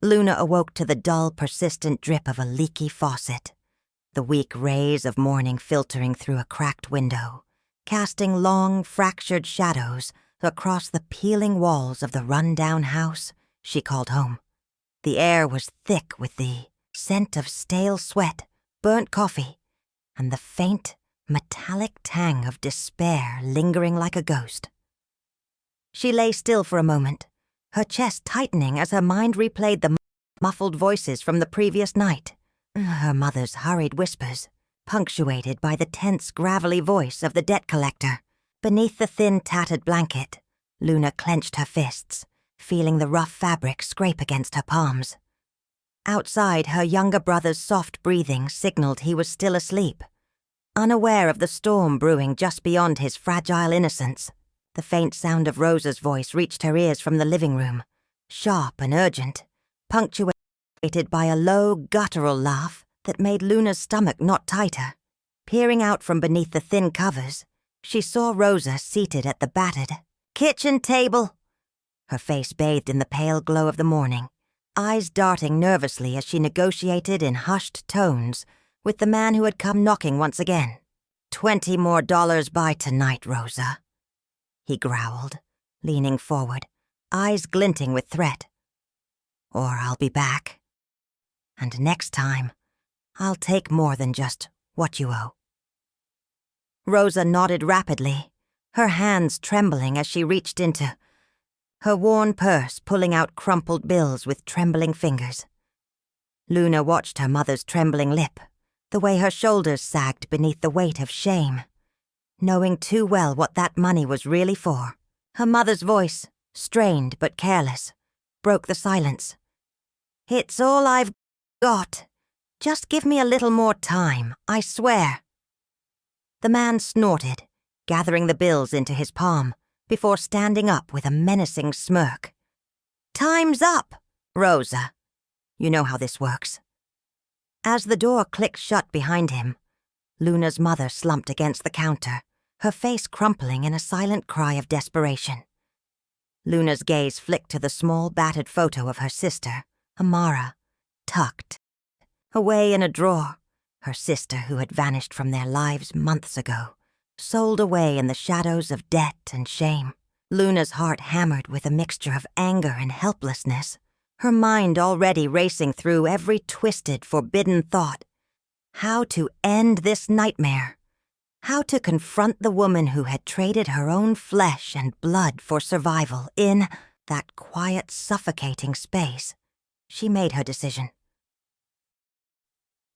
Luna awoke to the dull, persistent drip of a leaky faucet, the weak rays of morning filtering through a cracked window, casting long, fractured shadows across the peeling walls of the run-down house she called home. The air was thick with the scent of stale sweat, burnt coffee, and the faint, metallic tang of despair lingering like a ghost. She lay still for a moment, her chest tightening as her mind replayed the muffled voices from the previous night, her mother's hurried whispers, punctuated by the tense, gravelly voice of the debt collector. Beneath the thin, tattered blanket, Luna clenched her fists, feeling the rough fabric scrape against her palms. Outside, her younger brother's soft breathing signaled he was still asleep. Unaware of the storm brewing just beyond his fragile innocence, the faint sound of Rosa's voice reached her ears from the living room, sharp and urgent, punctuated by a low, guttural laugh that made Luna's stomach knot tighter. Peering out from beneath the thin covers, she saw Rosa seated at the battered kitchen table, her face bathed in the pale glow of the morning, eyes darting nervously as she negotiated in hushed tones with the man who had come knocking once again. $20 more by tonight, Rosa," he growled, leaning forward, eyes glinting with threat. "Or I'll be back. And next time, I'll take more than just what you owe." Rosa nodded rapidly, her hands trembling as she reached into her worn purse, pulling out crumpled bills with trembling fingers. Luna watched her mother's trembling lip, the way her shoulders sagged beneath the weight of shame, knowing too well what that money was really for. Her mother's voice, strained but careless, broke the silence. "It's all I've got. Just give me a little more time, I swear." The man snorted, gathering the bills into his palm, before standing up with a menacing smirk. "Time's up, Rosa. You know how this works." As the door clicked shut behind him, Luna's mother slumped against the counter, her face crumpling in a silent cry of desperation. Luna's gaze flicked to the small, battered photo of her sister, Amara, tucked away in a drawer, her sister who had vanished from their lives months ago, sold away in the shadows of debt and shame. Luna's heart hammered with a mixture of anger and helplessness, her mind already racing through every twisted, forbidden thought. How to end this nightmare? How to confront the woman who had traded her own flesh and blood for survival in that quiet, suffocating space? She made her decision.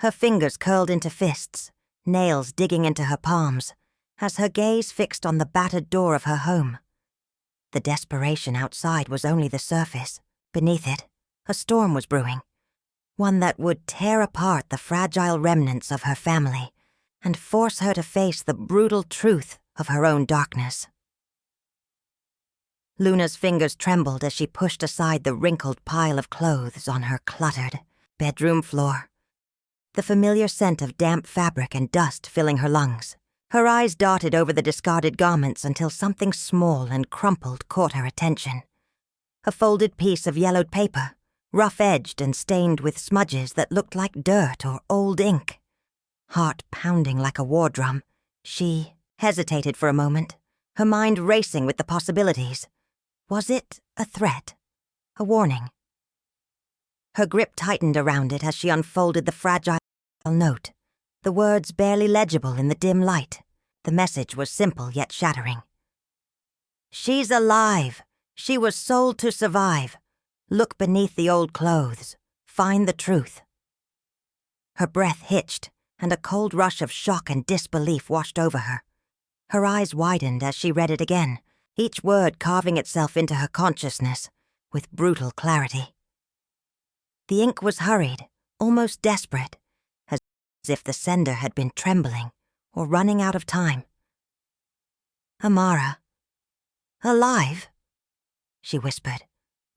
Her fingers curled into fists, nails digging into her palms, as her gaze fixed on the battered door of her home. The desperation outside was only the surface. Beneath it, a storm was brewing, one that would tear apart the fragile remnants of her family and force her to face the brutal truth of her own darkness. Luna's fingers trembled as she pushed aside the wrinkled pile of clothes on her cluttered bedroom floor, the familiar scent of damp fabric and dust filling her lungs. Her eyes darted over the discarded garments until something small and crumpled caught her attention. A folded piece of yellowed paper, rough-edged and stained with smudges that looked like dirt or old ink. Heart pounding like a war drum, she hesitated for a moment, her mind racing with the possibilities. Was it a threat? A warning? Her grip tightened around it as she unfolded the fragile note, the words barely legible in the dim light. The message was simple yet shattering. "She's alive. She was sold to survive. Look beneath the old clothes. Find the truth." Her breath hitched, and a cold rush of shock and disbelief washed over her. Her eyes widened as she read it again, each word carving itself into her consciousness with brutal clarity. The ink was hurried, almost desperate, as if the sender had been trembling or running out of time. "Amara. Alive?" she whispered,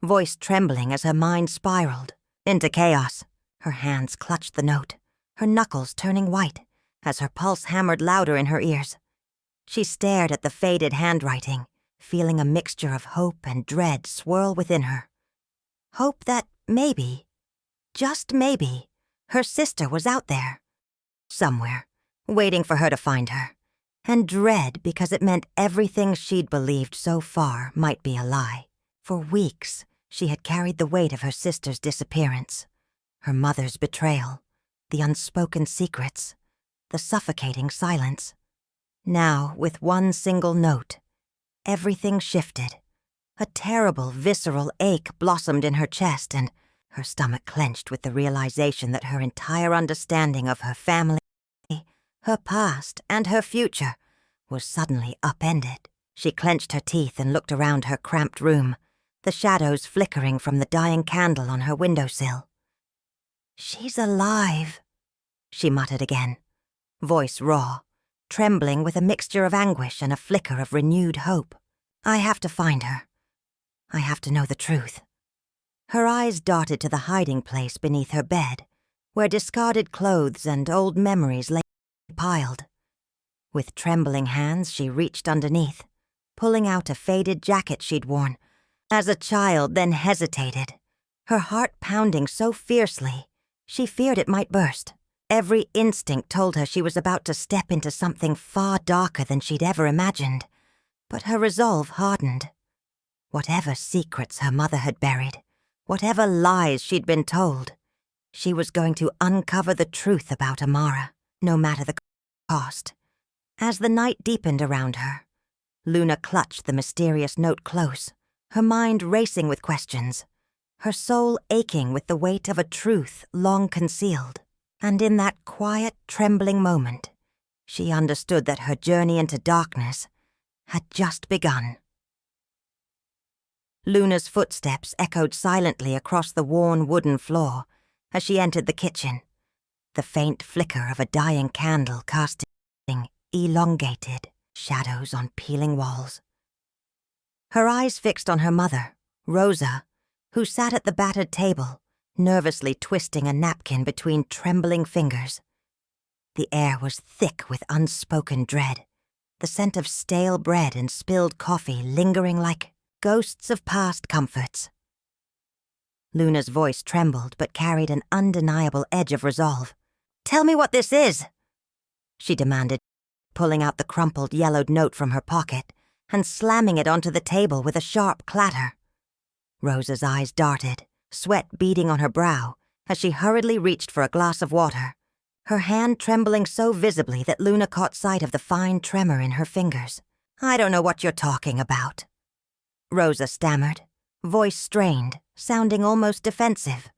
voice trembling as her mind spiraled into chaos. Her hands clutched the note, her knuckles turning white as her pulse hammered louder in her ears. She stared at the faded handwriting, feeling a mixture of hope and dread swirl within her. Hope that maybe, just maybe, her sister was out there, somewhere, waiting for her to find her, and dread because it meant everything she'd believed so far might be a lie. For weeks, she had carried the weight of her sister's disappearance, her mother's betrayal, the unspoken secrets, the suffocating silence. Now, with one single note, everything shifted. A terrible, visceral ache blossomed in her chest, and her stomach clenched with the realization that her entire understanding of her family, her past, and her future was suddenly upended. She clenched her teeth and looked around her cramped room, the shadows flickering from the dying candle on her windowsill. "She's alive," she muttered again, voice raw, trembling with a mixture of anguish and a flicker of renewed hope. "I have to find her. I have to know the truth." Her eyes darted to the hiding place beneath her bed, where discarded clothes and old memories lay piled. With trembling hands, she reached underneath, pulling out a faded jacket she'd worn as a child, then hesitated, her heart pounding so fiercely she feared it might burst. Every instinct told her she was about to step into something far darker than she'd ever imagined, but her resolve hardened. Whatever secrets her mother had buried, whatever lies she'd been told, she was going to uncover the truth about Amara, no matter the cost. As the night deepened around her, Luna clutched the mysterious note close, her mind racing with questions, her soul aching with the weight of a truth long concealed. And in that quiet, trembling moment, she understood that her journey into darkness had just begun. Luna's footsteps echoed silently across the worn wooden floor as she entered the kitchen, the faint flicker of a dying candle casting elongated shadows on peeling walls. Her eyes fixed on her mother, Rosa, who sat at the battered table, nervously twisting a napkin between trembling fingers. The air was thick with unspoken dread, the scent of stale bread and spilled coffee lingering like ghosts of past comforts. Luna's voice trembled but carried an undeniable edge of resolve. "Tell me what this is," she demanded, pulling out the crumpled, yellowed note from her pocket and slamming it onto the table with a sharp clatter. Rosa's eyes darted, sweat beading on her brow, as she hurriedly reached for a glass of water, her hand trembling so visibly that Luna caught sight of the fine tremor in her fingers. "I don't know what you're talking about," Rosa stammered, voice strained, sounding almost defensive,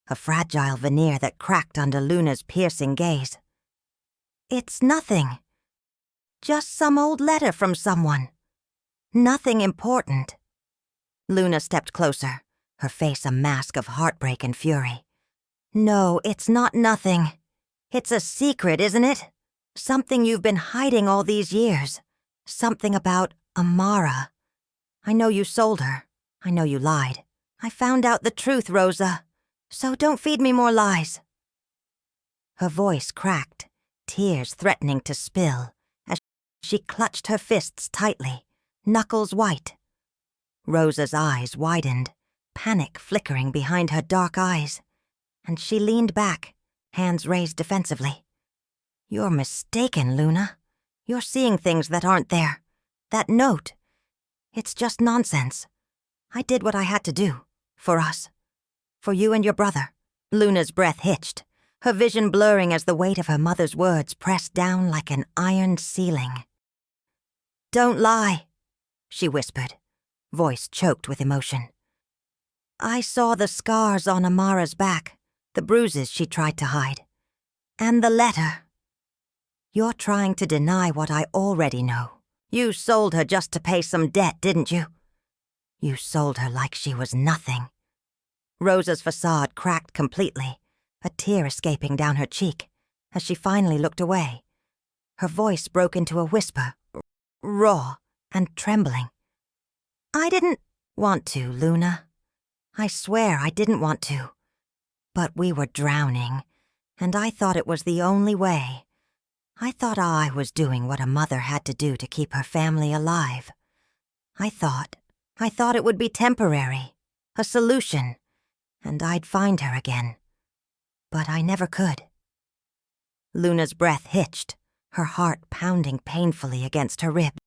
a fragile veneer that cracked under Luna's piercing gaze. "It's nothing. Just some old letter from someone. Nothing important." Luna stepped closer, her face a mask of heartbreak and fury. "No, it's not nothing. It's a secret, isn't it? Something you've been hiding all these years. Something about Amara. I know you sold her. I know you lied. I found out the truth, Rosa. So don't feed me more lies." Her voice cracked, tears threatening to spill, as she clutched her fists tightly, knuckles white. Rosa's eyes widened, panic flickering behind her dark eyes, and she leaned back, hands raised defensively. "You're mistaken, Luna. You're seeing things that aren't there. That note. It's just nonsense. I did what I had to do. For us. For you and your brother." Luna's breath hitched, her vision blurring as the weight of her mother's words pressed down like an iron ceiling. "Don't lie," she whispered, voice choked with emotion. "I saw the scars on Amara's back, the bruises she tried to hide. And the letter. You're trying to deny what I already know. You sold her just to pay some debt, didn't you? You sold her like she was nothing." Rosa's facade cracked completely, a tear escaping down her cheek, as she finally looked away. Her voice broke into a whisper, raw and trembling. "I didn't want to, Luna. I swear I didn't want to. But we were drowning, and I thought it was the only way. I thought I was doing what a mother had to do to keep her family alive. I thought it would be temporary, a solution, and I'd find her again. But I never could. Luna's breath hitched, her heart pounding painfully against her ribs.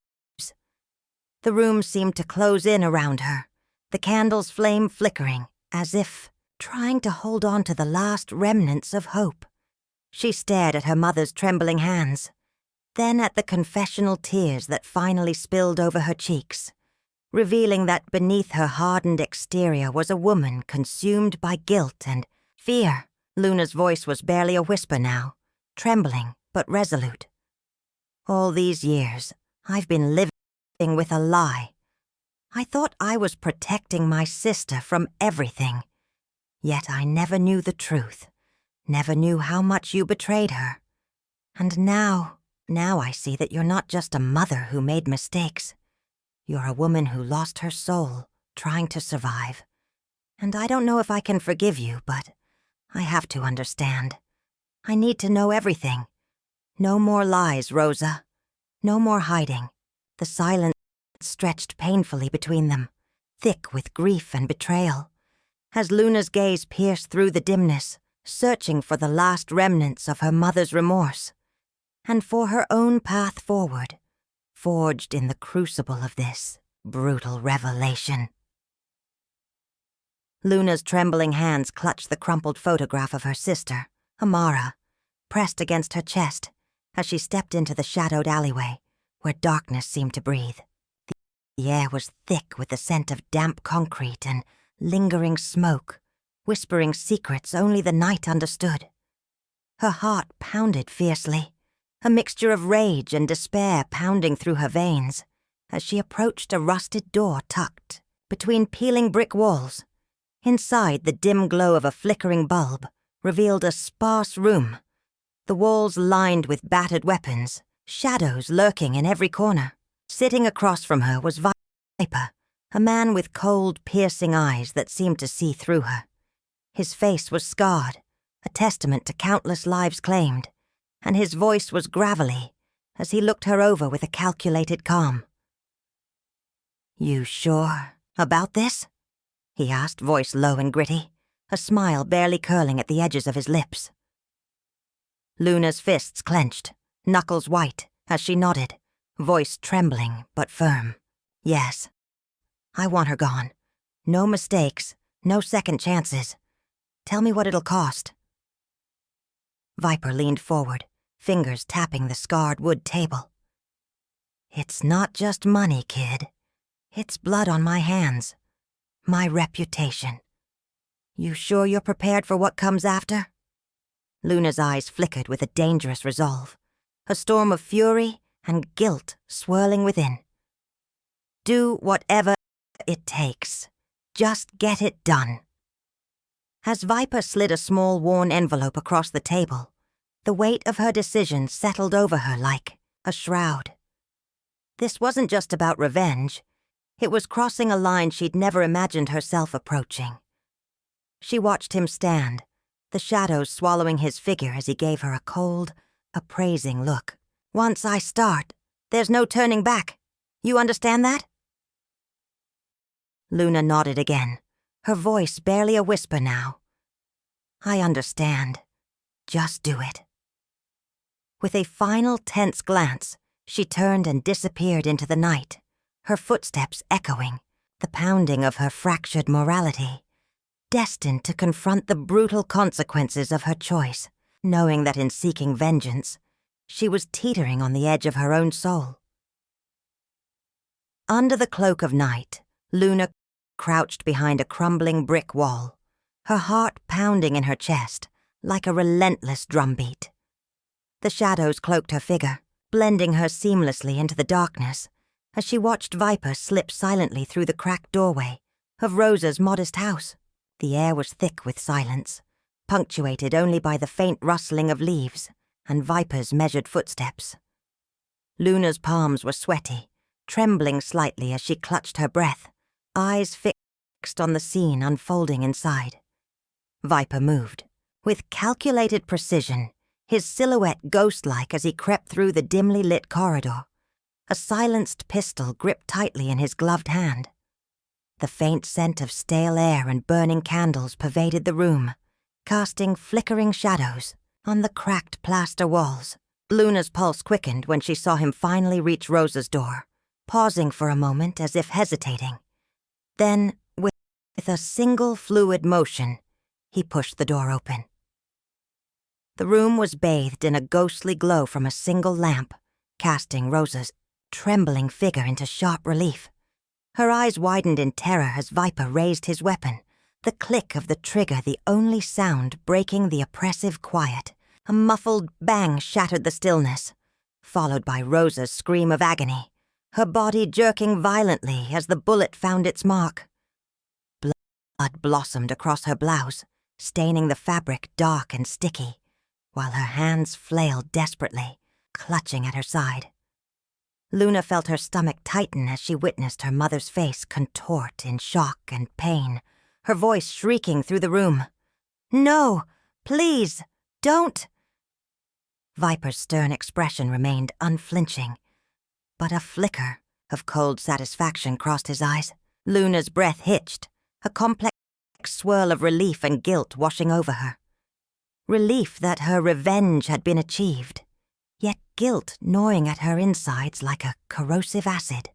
The room seemed to close in around her, the candle's flame flickering, as if trying to hold on to the last remnants of hope. She stared at her mother's trembling hands, then at the confessional tears that finally spilled over her cheeks, revealing that beneath her hardened exterior was a woman consumed by guilt and fear. Luna's voice was barely a whisper now, trembling but resolute. All these years, I've been living with a lie. I thought I was protecting my sister from everything. Yet I never knew the truth, never knew how much you betrayed her. And now I see that you're not just a mother who made mistakes. You're a woman who lost her soul trying to survive. And I don't know if I can forgive you, but I have to understand. I need to know everything. No more lies, Rosa. No more hiding. The silence stretched painfully between them, thick with grief and betrayal, as Luna's gaze pierced through the dimness, searching for the last remnants of her mother's remorse, and for her own path forward, forged in the crucible of this brutal revelation. Luna's trembling hands clutched the crumpled photograph of her sister, Amara, pressed against her chest as she stepped into the shadowed alleyway, where darkness seemed to breathe. The air was thick with the scent of damp concrete and lingering smoke, whispering secrets only the night understood. Her heart pounded fiercely, a mixture of rage and despair pounding through her veins, as she approached a rusted door tucked between peeling brick walls. Inside, the dim glow of a flickering bulb revealed a sparse room, the walls lined with battered weapons, shadows lurking in every corner. Sitting across from her was Viper, a man with cold, piercing eyes that seemed to see through her. His face was scarred, a testament to countless lives claimed, and his voice was gravelly as he looked her over with a calculated calm. "You sure about this?" he asked, voice low and gritty, a smile barely curling at the edges of his lips. Luna's fists clenched, knuckles white, as she nodded, voice trembling but firm. "Yes. I want her gone. No mistakes, no second chances. Tell me what it'll cost." Viper leaned forward, fingers tapping the scarred wood table. "It's not just money, kid. It's blood on my hands. My reputation. You sure you're prepared for what comes after?" Luna's eyes flickered with a dangerous resolve, a storm of fury and guilt swirling within. "Do whatever it takes. Just get it done." As Viper slid a small worn envelope across the table, the weight of her decision settled over her like a shroud. This wasn't just about revenge. It was crossing a line she'd never imagined herself approaching. She watched him stand, the shadows swallowing his figure as he gave her a cold, appraising look. "Once I start, there's no turning back. You understand that?" Luna nodded again, her voice barely a whisper now. "I understand. Just do it." With a final tense glance, she turned and disappeared into the night, her footsteps echoing, the pounding of her fractured morality, destined to confront the brutal consequences of her choice, knowing that in seeking vengeance, she was teetering on the edge of her own soul. Under the cloak of night, Luna crouched behind a crumbling brick wall, her heart pounding in her chest like a relentless drumbeat. The shadows cloaked her figure, blending her seamlessly into the darkness as she watched Viper slip silently through the cracked doorway of Rosa's modest house. The air was thick with silence, punctuated only by the faint rustling of leaves and Viper's measured footsteps. Luna's palms were sweaty, trembling slightly as she clutched her breath, eyes fixed on the scene unfolding inside. Viper moved, with calculated precision, his silhouette ghost-like as he crept through the dimly lit corridor, a silenced pistol gripped tightly in his gloved hand. The faint scent of stale air and burning candles pervaded the room, casting flickering shadows on the cracked plaster walls. Luna's pulse quickened when she saw him finally reach Rosa's door, pausing for a moment as if hesitating. Then, with a single fluid motion, he pushed the door open. The room was bathed in a ghostly glow from a single lamp, casting Rosa's trembling figure into sharp relief. Her eyes widened in terror as Viper raised his weapon, the click of the trigger the only sound breaking the oppressive quiet. A muffled bang shattered the stillness, followed by Rosa's scream of agony, her body jerking violently as the bullet found its mark. Blood blossomed across her blouse, staining the fabric dark and sticky, while her hands flailed desperately, clutching at her side. Luna felt her stomach tighten as she witnessed her mother's face contort in shock and pain, her voice shrieking through the room. "No! Please! Don't!" Viper's stern expression remained unflinching, but a flicker of cold satisfaction crossed his eyes. Luna's breath hitched, a complex swirl of relief and guilt washing over her. Relief that her revenge had been achieved, yet guilt gnawing at her insides like a corrosive acid.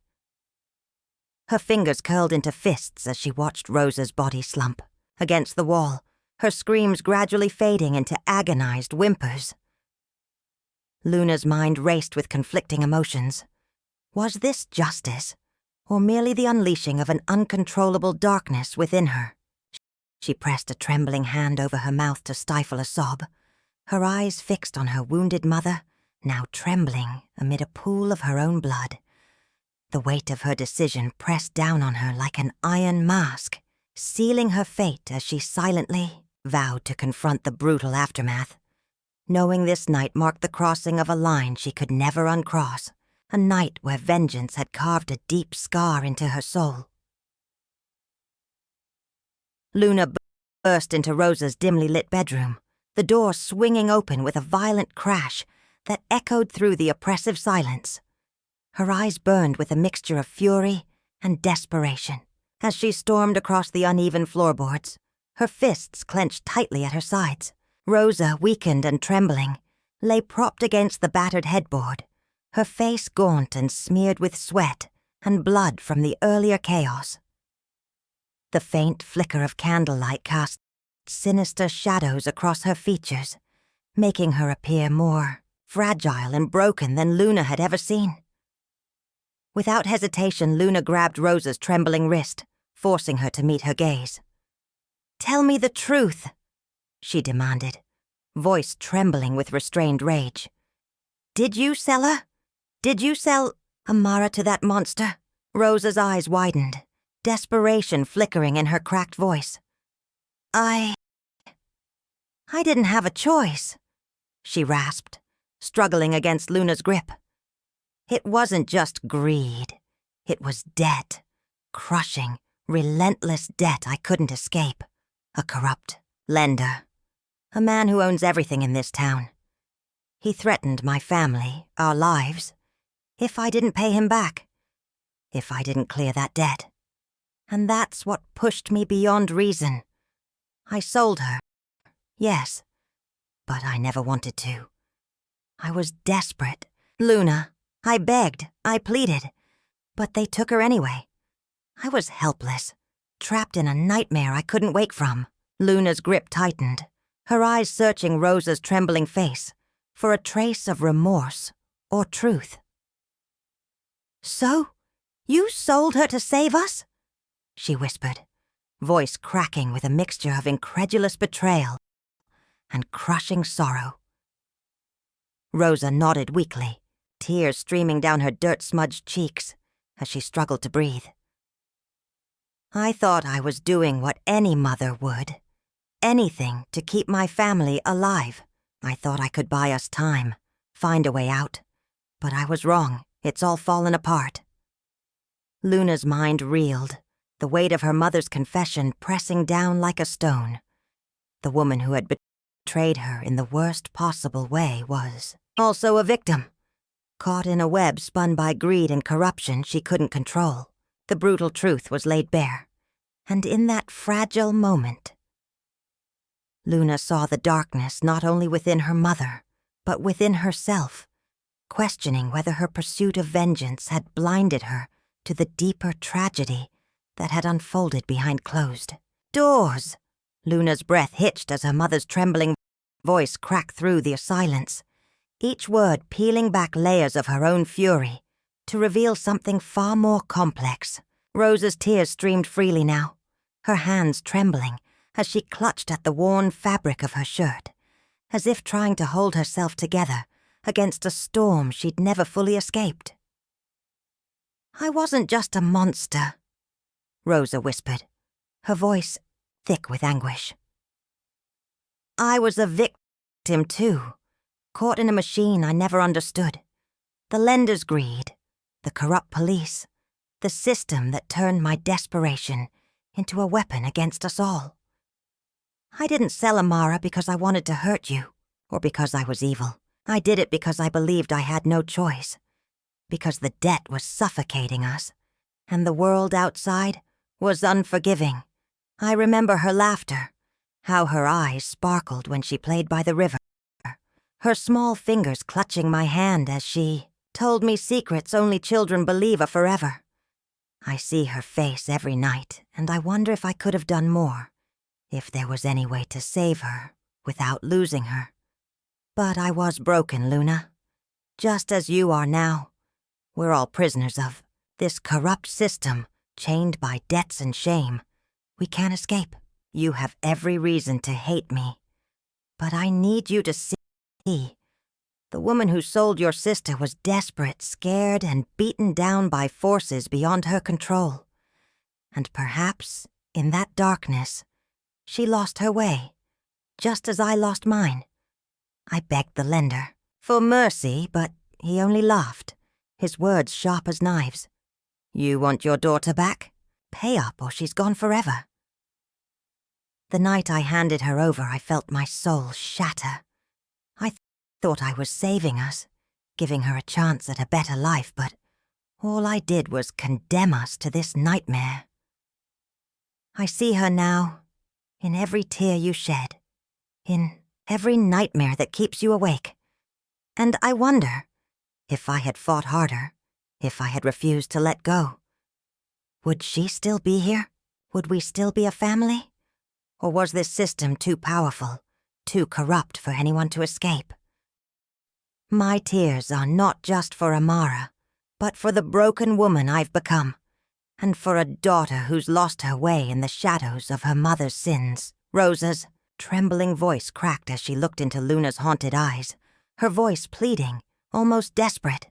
Her fingers curled into fists as she watched Rosa's body slump against the wall, her screams gradually fading into agonized whimpers. Luna's mind raced with conflicting emotions. Was this justice, or merely the unleashing of an uncontrollable darkness within her? She pressed a trembling hand over her mouth to stifle a sob, her eyes fixed on her wounded mother, now trembling amid a pool of her own blood. The weight of her decision pressed down on her like an iron mask, sealing her fate as she silently vowed to confront the brutal aftermath, knowing this night marked the crossing of a line she could never uncross, a night where vengeance had carved a deep scar into her soul. Luna burst into Rosa's dimly lit bedroom, the door swinging open with a violent crash that echoed through the oppressive silence. Her eyes burned with a mixture of fury and desperation as she stormed across the uneven floorboards, her fists clenched tightly at her sides. Rosa, weakened and trembling, lay propped against the battered headboard, her face gaunt and smeared with sweat and blood from the earlier chaos. The faint flicker of candlelight cast sinister shadows across her features, making her appear more fragile and broken than Luna had ever seen. Without hesitation, Luna grabbed Rosa's trembling wrist, forcing her to meet her gaze. "Tell me the truth," she demanded, voice trembling with restrained rage. "Did you sell her? Did you sell Amara to that monster?" Rosa's eyes widened, desperation flickering in her cracked voice. I didn't have a choice," she rasped, struggling against Luna's grip. It wasn't just greed. It was debt. Crushing, relentless debt I couldn't escape. A corrupt lender. A man who owns everything in this town. He threatened my family, our lives, if I didn't pay him back. If I didn't clear that debt. And that's what pushed me beyond reason. I sold her. Yes. But I never wanted to. I was desperate. Luna, I begged, I pleaded. But they took her anyway. I was helpless, trapped in a nightmare I couldn't wake from. Luna's grip tightened, her eyes searching Rosa's trembling face for a trace of remorse or truth. "So, you sold her to save us?" she whispered, voice cracking with a mixture of incredulous betrayal and crushing sorrow. Rosa nodded weakly, tears streaming down her dirt-smudged cheeks as she struggled to breathe. "I thought I was doing what any mother would. Anything to keep my family alive. I thought I could buy us time, find a way out. But I was wrong. It's all fallen apart." Luna's mind reeled, the weight of her mother's confession pressing down like a stone. The woman who had betrayed her in the worst possible way was also a victim, caught in a web spun by greed and corruption she couldn't control. The brutal truth was laid bare, And in that fragile moment, Luna saw the darkness not only within her mother, but within herself, questioning whether her pursuit of vengeance had blinded her to the deeper tragedy that had unfolded behind closed doors. Luna's breath hitched as her mother's trembling voice cracked through the silence, each word peeling back layers of her own fury to reveal something far more complex. Rosa's tears streamed freely now, her hands trembling as she clutched at the worn fabric of her shirt, as if trying to hold herself together against a storm she'd never fully escaped. "I wasn't just a monster," Rosa whispered, her voice thick with anguish. "I was a victim too, caught in a machine I never understood. The lender's greed, the corrupt police, the system that turned my desperation into a weapon against us all. I didn't sell Amara because I wanted to hurt you, or because I was evil. I did it because I believed I had no choice, because the debt was suffocating us, and the world outside was unforgiving. I remember her laughter, how her eyes sparkled when she played by the river, her small fingers clutching my hand as she told me secrets only children believe are forever. I see her face every night, and I wonder if I could have done more, if there was any way to save her without losing her. But I was broken, Luna, just as you are now. We're all prisoners of this corrupt system, chained by debts and shame. We can't escape. You have every reason to hate me, but I need you to see. The woman who sold your sister was desperate, scared, and beaten down by forces beyond her control. And perhaps, in that darkness, she lost her way, just as I lost mine. I begged the lender for mercy, but he only laughed, his words sharp as knives. You want your daughter back? Pay up or she's gone forever. The night I handed her over, I felt my soul shatter. I thought I was saving us, giving her a chance at a better life, but all I did was condemn us to this nightmare. I see her now, in every tear you shed, in every nightmare that keeps you awake. And I wonder, if I had fought harder, if I had refused to let go, would she still be here? Would we still be a family? Or was this system too powerful, too corrupt for anyone to escape? My tears are not just for Amara, but for the broken woman I've become, and for a daughter who's lost her way in the shadows of her mother's sins. Rosa's trembling voice cracked as she looked into Luna's haunted eyes, her voice pleading, almost desperate.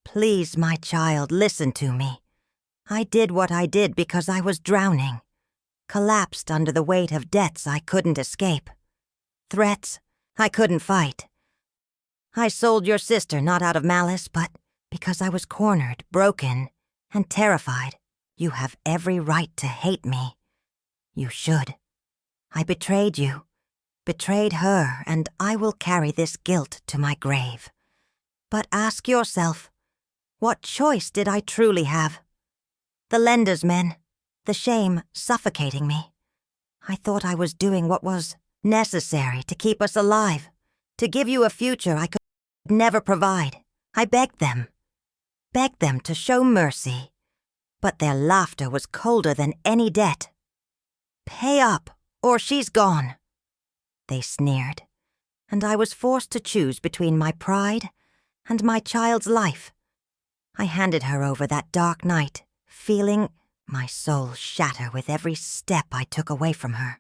Please, my child, listen to me. I did what I did because I was drowning, collapsed under the weight of debts I couldn't escape, threats I couldn't fight. I sold your sister not out of malice, but because I was cornered, broken, and terrified. You have every right to hate me. You should. I betrayed you, betrayed her, and I will carry this guilt to my grave. But ask yourself, what choice did I truly have? The lender's men, the shame suffocating me. I thought I was doing what was necessary to keep us alive, to give you a future I could never provide. I begged them to show mercy, but their laughter was colder than any debt. Pay up, or she's gone, they sneered, and I was forced to choose between my pride and my child's life. I handed her over that dark night, feeling my soul shatter with every step I took away from her.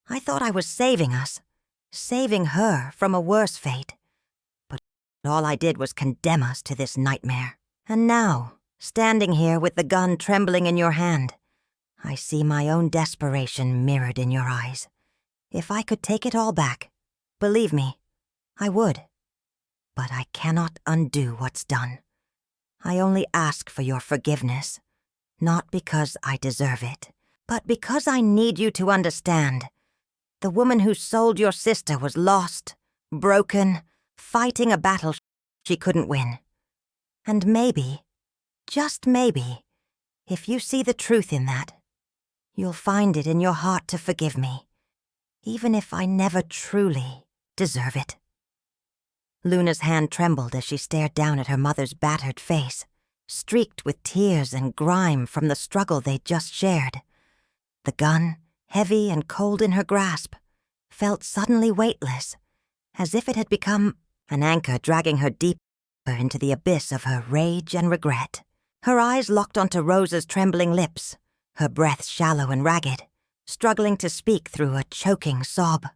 I thought I was saving us, saving her from a worse fate. But all I did was condemn us to this nightmare. And now, standing here with the gun trembling in your hand, I see my own desperation mirrored in your eyes. If I could take it all back, believe me, I would. But I cannot undo what's done. I only ask for your forgiveness, not because I deserve it, but because I need you to understand. The woman who sold your sister was lost, broken, fighting a battle she couldn't win. And maybe, just maybe, if you see the truth in that, You'll find it in your heart to forgive me, even if I never truly deserve it." Luna's hand trembled as she stared down at her mother's battered face, streaked with tears and grime from the struggle they'd just shared. The gun, heavy and cold in her grasp, felt suddenly weightless, as if it had become an anchor dragging her deeper into the abyss of her rage and regret. Her eyes locked onto Rosa's trembling lips, her breath shallow and ragged, struggling to speak through a choking sob.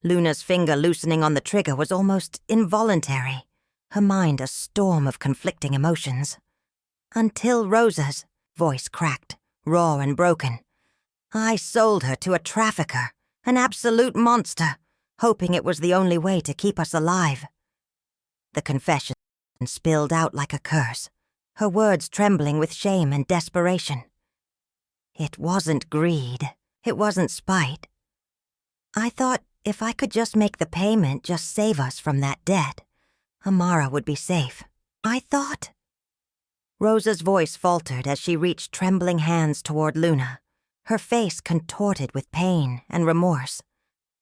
Luna's finger loosening on the trigger was almost involuntary, her mind a storm of conflicting emotions. Until Rosa's voice cracked, raw and broken. "I sold her to a trafficker, an absolute monster, hoping it was the only way to keep us alive." The confession spilled out like a curse, her words trembling with shame and desperation. "It wasn't greed. It wasn't spite. I thought if I could just make the payment, just save us from that debt, Amara would be safe. I thought—" Rosa's voice faltered as she reached trembling hands toward Luna, her face contorted with pain and remorse,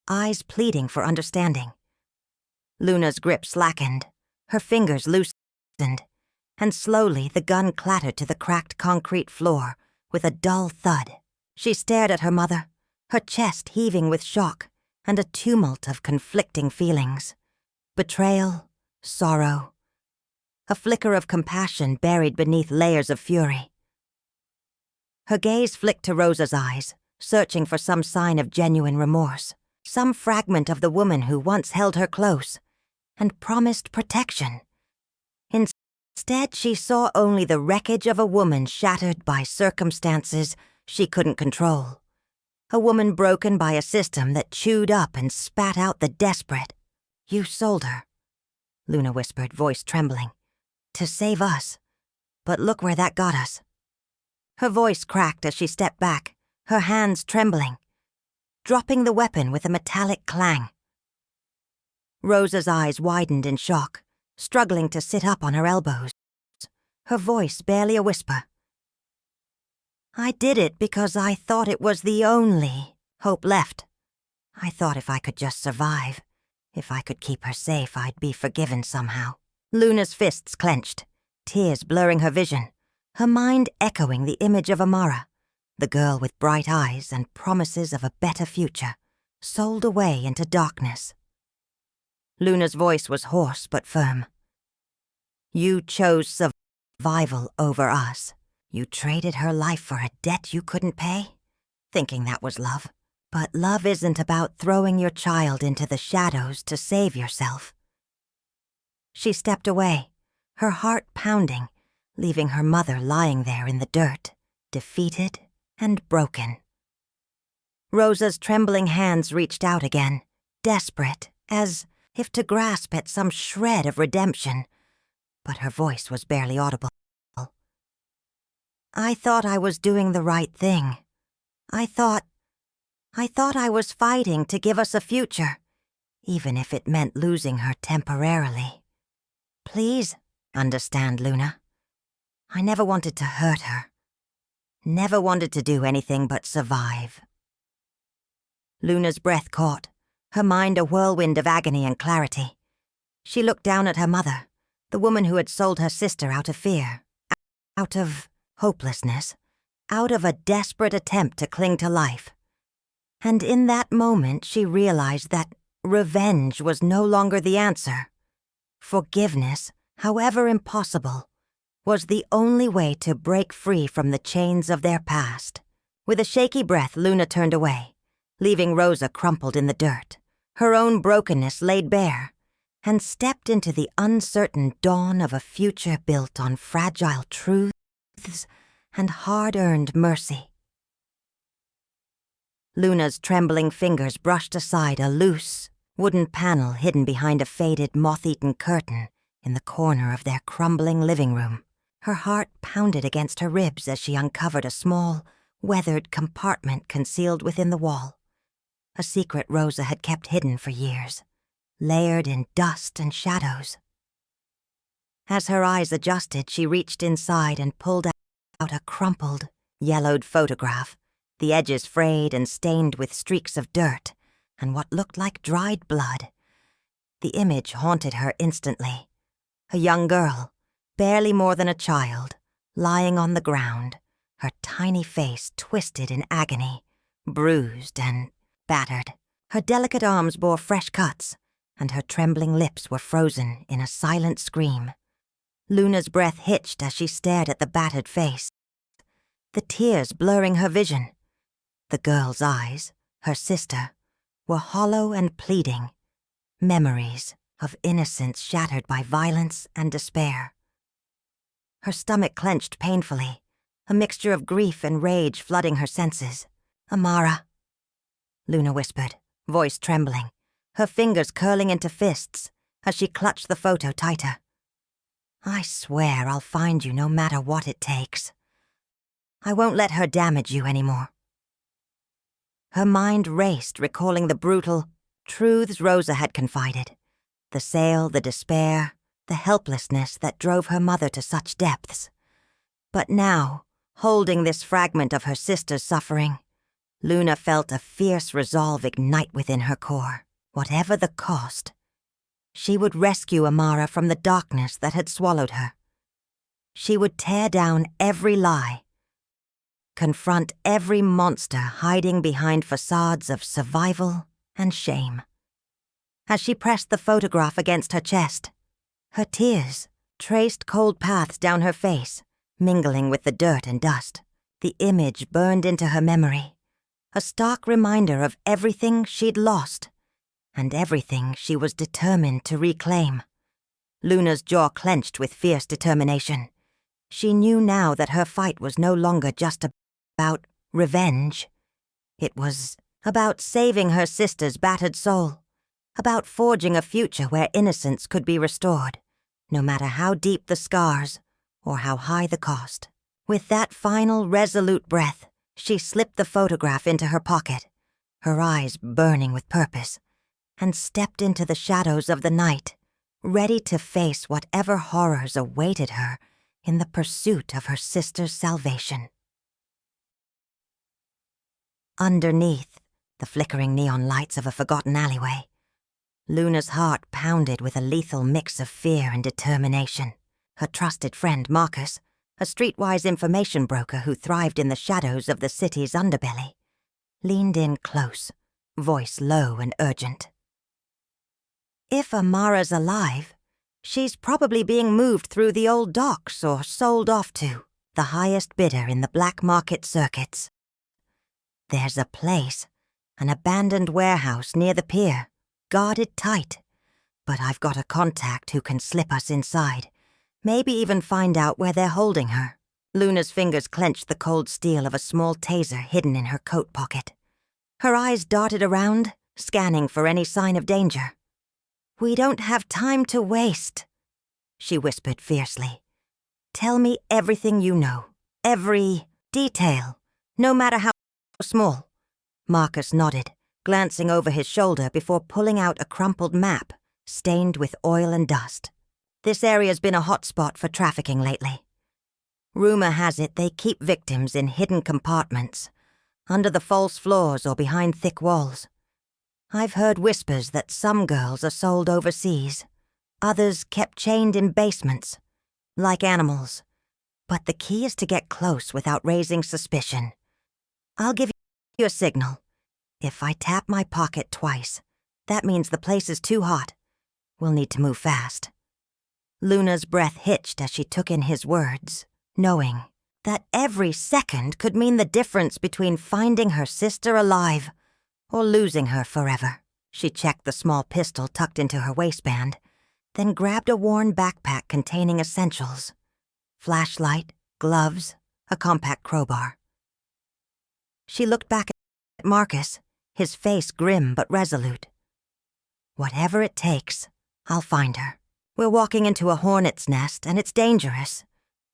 eyes pleading for understanding. Luna's grip slackened, her fingers loosened, and slowly the gun clattered to the cracked concrete floor with a dull thud. She stared at her mother, her chest heaving with shock and a tumult of conflicting feelings. Betrayal, sorrow, a flicker of compassion buried beneath layers of fury. Her gaze flicked to Rosa's eyes, searching for some sign of genuine remorse, some fragment of the woman who once held her close and promised protection. Instead, she saw only the wreckage of a woman shattered by circumstances she couldn't control. A woman broken by a system that chewed up and spat out the desperate. "You sold her," Luna whispered, voice trembling, "to save us. But look where that got us." Her voice cracked as she stepped back, her hands trembling, dropping the weapon with a metallic clang. Rosa's eyes widened in shock, struggling to sit up on her elbows, her voice barely a whisper. "I did it because I thought it was the only hope left. I thought if I could just survive, if I could keep her safe, I'd be forgiven somehow." Luna's fists clenched, tears blurring her vision, her mind echoing the image of Amara, the girl with bright eyes and promises of a better future, sold away into darkness. Luna's voice was hoarse but firm. "You chose survival over us. You traded her life for a debt you couldn't pay, thinking that was love. But love isn't about throwing your child into the shadows to save yourself." She stepped away, her heart pounding, leaving her mother lying there in the dirt, defeated and broken. Rosa's trembling hands reached out again, desperate, as if to grasp at some shred of redemption, but her voice was barely audible. "I thought I was doing the right thing. I thought I was fighting to give us a future, even if it meant losing her temporarily. Please understand, Luna. I never wanted to hurt her. Never wanted to do anything but survive." Luna's breath caught, her mind a whirlwind of agony and clarity. She looked down at her mother, the woman who had sold her sister out of fear, out of hopelessness, out of a desperate attempt to cling to life. And in that moment she realized that revenge was no longer the answer. Forgiveness, however impossible, was the only way to break free from the chains of their past. With a shaky breath, Luna turned away, leaving Rosa crumpled in the dirt, her own brokenness laid bare, and stepped into the uncertain dawn of a future built on fragile truths and hard-earned mercy. Luna's trembling fingers brushed aside a loose, wooden panel hidden behind a faded, moth-eaten curtain in the corner of their crumbling living room. Her heart pounded against her ribs as she uncovered a small, weathered compartment concealed within the wall, a secret Rosa had kept hidden for years, layered in dust and shadows. As her eyes adjusted, she reached inside and pulled out a crumpled, yellowed photograph, the edges frayed and stained with streaks of dirt and what looked like dried blood. The image haunted her instantly. A young girl, barely more than a child, lying on the ground, her tiny face twisted in agony, bruised and battered. Her delicate arms bore fresh cuts, and her trembling lips were frozen in a silent scream. Luna's breath hitched as she stared at the battered face, the tears blurring her vision. The girl's eyes, her sister, were hollow and pleading, memories of innocence shattered by violence and despair. Her stomach clenched painfully, a mixture of grief and rage flooding her senses. "Amara," Luna whispered, voice trembling, her fingers curling into fists as she clutched the photo tighter. "I swear I'll find you no matter what it takes. I won't let her damage you anymore." Her mind raced, recalling the brutal truths Rosa had confided. The sale, the despair, the helplessness that drove her mother to such depths. But now, holding this fragment of her sister's suffering, Luna felt a fierce resolve ignite within her core. Whatever the cost, she would rescue Amara from the darkness that had swallowed her. She would tear down every lie, confront every monster hiding behind facades of survival and shame. As she pressed the photograph against her chest, her tears traced cold paths down her face, mingling with the dirt and dust. The image burned into her memory, a stark reminder of everything she'd lost and everything she was determined to reclaim. Luna's jaw clenched with fierce determination. She knew now that her fight was no longer just about revenge. It was about saving her sister's battered soul, about forging a future where innocence could be restored, no matter how deep the scars or how high the cost. With that final, resolute breath, she slipped the photograph into her pocket, her eyes burning with purpose, and stepped into the shadows of the night, ready to face whatever horrors awaited her in the pursuit of her sister's salvation. Underneath the flickering neon lights of a forgotten alleyway, Luna's heart pounded with a lethal mix of fear and determination. Her trusted friend Marcus, a streetwise information broker who thrived in the shadows of the city's underbelly, leaned in close, voice low and urgent. "If Amara's alive, she's probably being moved through the old docks or sold off to the highest bidder in the black market circuits. There's a place, an abandoned warehouse near the pier, guarded tight, but I've got a contact who can slip us inside, maybe even find out where they're holding her." Luna's fingers clenched the cold steel of a small taser hidden in her coat pocket. Her eyes darted around, scanning for any sign of danger. "We don't have time to waste," she whispered fiercely. "Tell me everything you know, every detail, no matter how small." Marcus nodded, glancing over his shoulder before pulling out a crumpled map stained with oil and dust. "This area's been a hotspot for trafficking lately. Rumor has it they keep victims in hidden compartments, under the false floors or behind thick walls. I've heard whispers that some girls are sold overseas, others kept chained in basements, like animals. But the key is to get close without raising suspicion. I'll give you a signal. If I tap my pocket twice, that means the place is too hot. We'll need to move fast." Luna's breath hitched as she took in his words, knowing that every second could mean the difference between finding her sister alive or losing her forever. She checked the small pistol tucked into her waistband, then grabbed a worn backpack containing essentials: flashlight, gloves, a compact crowbar. She looked back at Marcus, his face grim but resolute. "Whatever it takes, I'll find her. We're walking into a hornet's nest, and it's dangerous.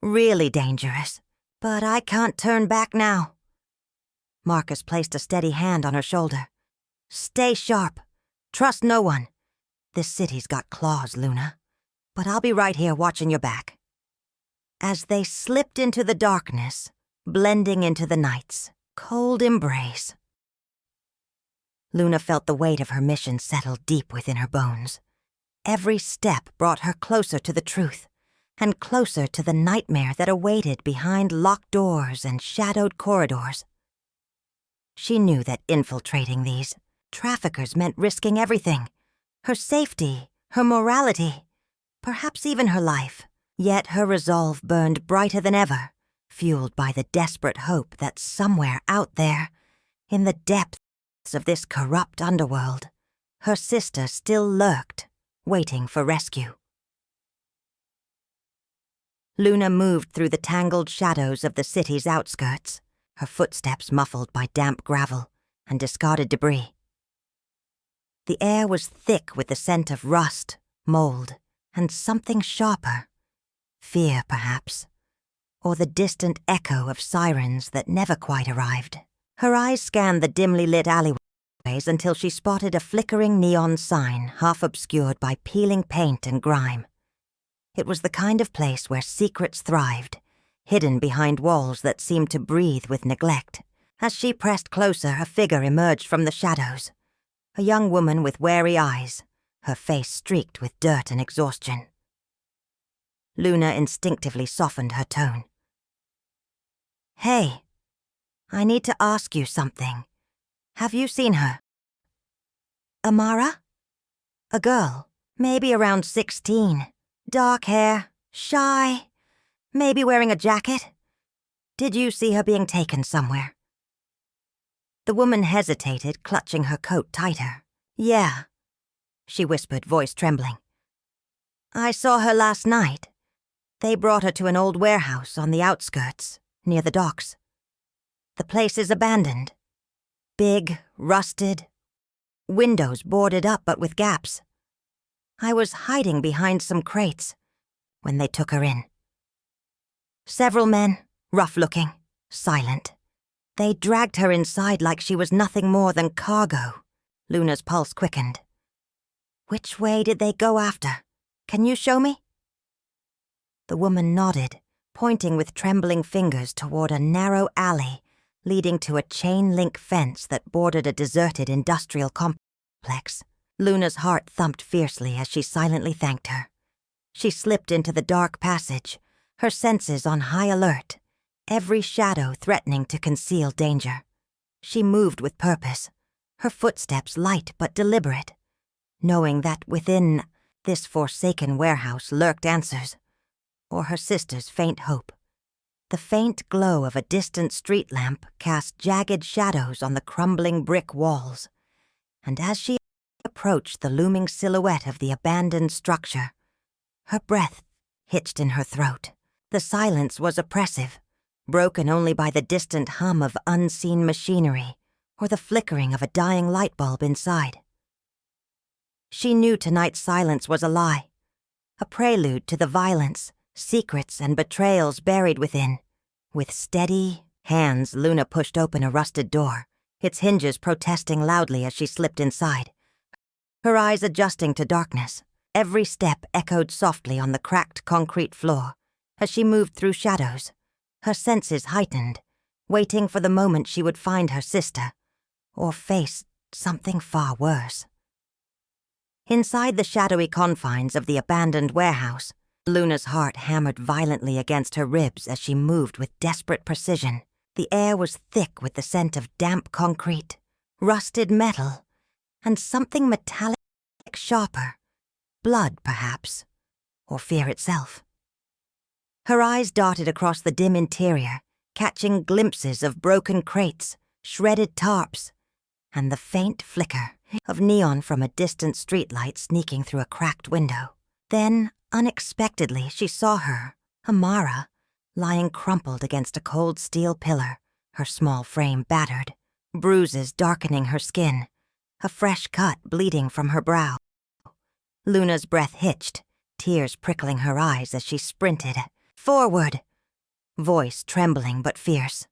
Really dangerous. But I can't turn back now." Marcus placed a steady hand on her shoulder. "Stay sharp. Trust no one. This city's got claws, Luna. But I'll be right here watching your back." As they slipped into the darkness, blending into the nights, cold embrace. Luna felt the weight of her mission settle deep within her bones. Every step brought her closer to the truth, and closer to the nightmare that awaited behind locked doors and shadowed corridors. She knew that infiltrating these traffickers meant risking everything, her safety, her morality, perhaps even her life. Yet her resolve burned brighter than ever, fueled by the desperate hope that somewhere out there, in the depths of this corrupt underworld, her sister still lurked, waiting for rescue. Luna moved through the tangled shadows of the city's outskirts, her footsteps muffled by damp gravel and discarded debris. The air was thick with the scent of rust, mold, and something sharper. Fear, perhaps, or the distant echo of sirens that never quite arrived. Her eyes scanned the dimly lit alleyways until she spotted a flickering neon sign half obscured by peeling paint and grime. It was the kind of place where secrets thrived, hidden behind walls that seemed to breathe with neglect. As she pressed closer, a figure emerged from the shadows. A young woman with wary eyes, her face streaked with dirt and exhaustion. Luna instinctively softened her tone. "Hey, I need to ask you something. Have you seen her?" "Amara?" A girl, maybe around 16. Dark hair, shy, maybe wearing a jacket. Did you see her being taken somewhere?" The woman hesitated, clutching her coat tighter. "Yeah," she whispered, voice trembling. "I saw her last night. They brought her to an old warehouse on the outskirts, near the docks. The place is abandoned. Big, rusted, windows boarded up but with gaps. I was hiding behind some crates when they took her in. Several men, rough-looking, silent. They dragged her inside like she was nothing more than cargo." Luna's pulse quickened. "Which way did they go after? Can you show me?" The woman nodded, pointing with trembling fingers toward a narrow alley leading to a chain-link fence that bordered a deserted industrial complex. Luna's heart thumped fiercely as she silently thanked her. She slipped into the dark passage, her senses on high alert, every shadow threatening to conceal danger. She moved with purpose, her footsteps light but deliberate, knowing that within this forsaken warehouse lurked answers, or her sister's faint hope. The faint glow of a distant street lamp cast jagged shadows on the crumbling brick walls, and as she approached the looming silhouette of the abandoned structure, her breath hitched in her throat. The silence was oppressive, broken only by the distant hum of unseen machinery or the flickering of a dying light bulb inside. She knew tonight's silence was a lie, a prelude to the violence, secrets, and betrayals buried within. With steady hands, Luna pushed open a rusted door, its hinges protesting loudly as she slipped inside, her eyes adjusting to darkness. Every step echoed softly on the cracked concrete floor as she moved through shadows, her senses heightened, waiting for the moment she would find her sister, or face something far worse. Inside the shadowy confines of the abandoned warehouse, Luna's heart hammered violently against her ribs as she moved with desperate precision. The air was thick with the scent of damp concrete, rusted metal, and something metallic sharper. Blood, perhaps, or fear itself. Her eyes darted across the dim interior, catching glimpses of broken crates, shredded tarps, and the faint flicker of neon from a distant streetlight sneaking through a cracked window. Then, unexpectedly, she saw her, Amara, lying crumpled against a cold steel pillar, her small frame battered, bruises darkening her skin, a fresh cut bleeding from her brow. Luna's breath hitched, tears prickling her eyes as she sprinted. "Forward!" Voice trembling but fierce.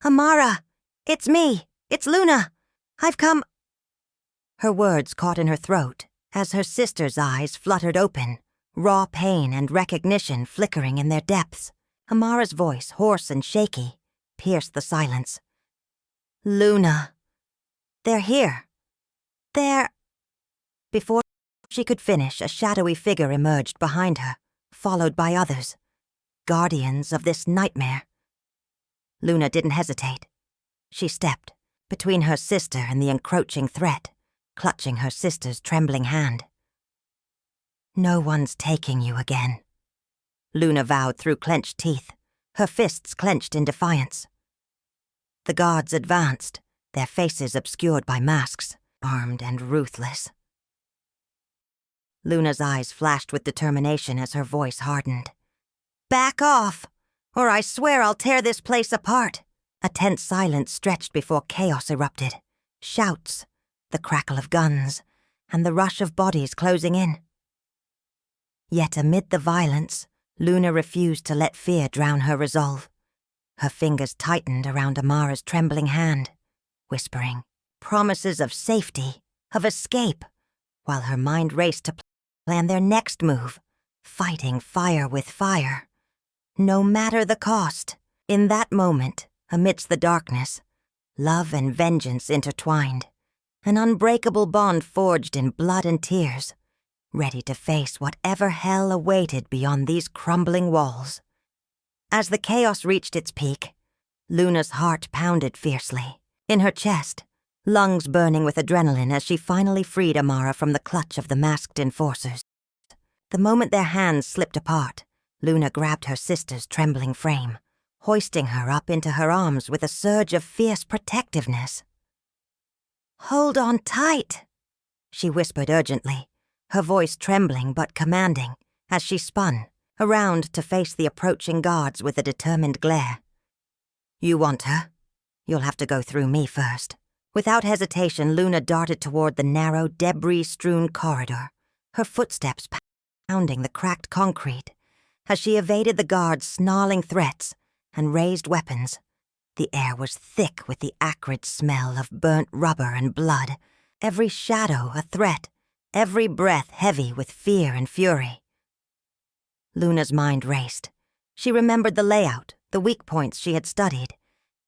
"Amara! It's me! It's Luna! I've come—" Her words caught in her throat as her sister's eyes fluttered open, raw pain and recognition flickering in their depths. Amara's voice, hoarse and shaky, pierced the silence, Luna. They're here. They're... Before she could finish, a shadowy figure emerged behind her, followed by others, guardians of this nightmare. Luna didn't hesitate. She stepped, between her sister and the encroaching threat, clutching her sister's trembling hand. "No one's taking you again," Luna vowed through clenched teeth, her fists clenched in defiance. The guards advanced, their faces obscured by masks, armed and ruthless. Luna's eyes flashed with determination as her voice hardened. "Back off, or I swear I'll tear this place apart." A tense silence stretched before chaos erupted. Shouts, the crackle of guns, and the rush of bodies closing in. Yet amid the violence, Luna refused to let fear drown her resolve. Her fingers tightened around Amara's trembling hand, whispering promises of safety, of escape, while her mind raced to plan their next move, fighting fire with fire. No matter the cost, in that moment, amidst the darkness, love and vengeance intertwined, an unbreakable bond forged in blood and tears, ready to face whatever hell awaited beyond these crumbling walls. As the chaos reached its peak, Luna's heart pounded fiercely. In her chest, lungs burning with adrenaline as she finally freed Amara from the clutch of the masked enforcers. The moment their hands slipped apart, Luna grabbed her sister's trembling frame, hoisting her up into her arms with a surge of fierce protectiveness. "Hold on tight," she whispered urgently, her voice trembling but commanding as she spun, around to face the approaching guards with a determined glare. "You want her? You'll have to go through me first." Without hesitation, Luna darted toward the narrow, debris-strewn corridor, her footsteps pounding the cracked concrete as she evaded the guards' snarling threats and raised weapons. The air was thick with the acrid smell of burnt rubber and blood, every shadow a threat, every breath heavy with fear and fury. Luna's mind raced. She remembered the layout, the weak points she had studied,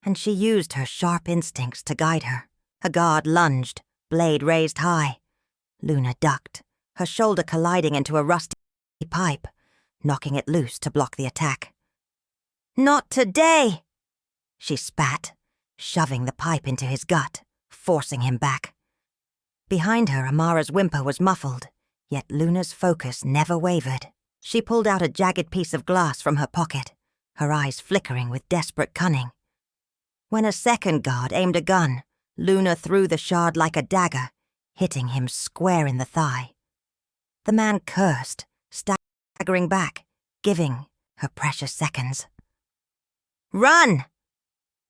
and she used her sharp instincts to guide her. A guard lunged, blade raised high. Luna ducked, her shoulder colliding into a rusty pipe, knocking it loose to block the attack. "Not today!" she spat, shoving the pipe into his gut, forcing him back. Behind her, Amara's whimper was muffled, yet Luna's focus never wavered. She pulled out a jagged piece of glass from her pocket, her eyes flickering with desperate cunning. When a second guard aimed a gun, Luna threw the shard like a dagger, hitting him square in the thigh. The man cursed, staggering back, giving her precious seconds. "Run!"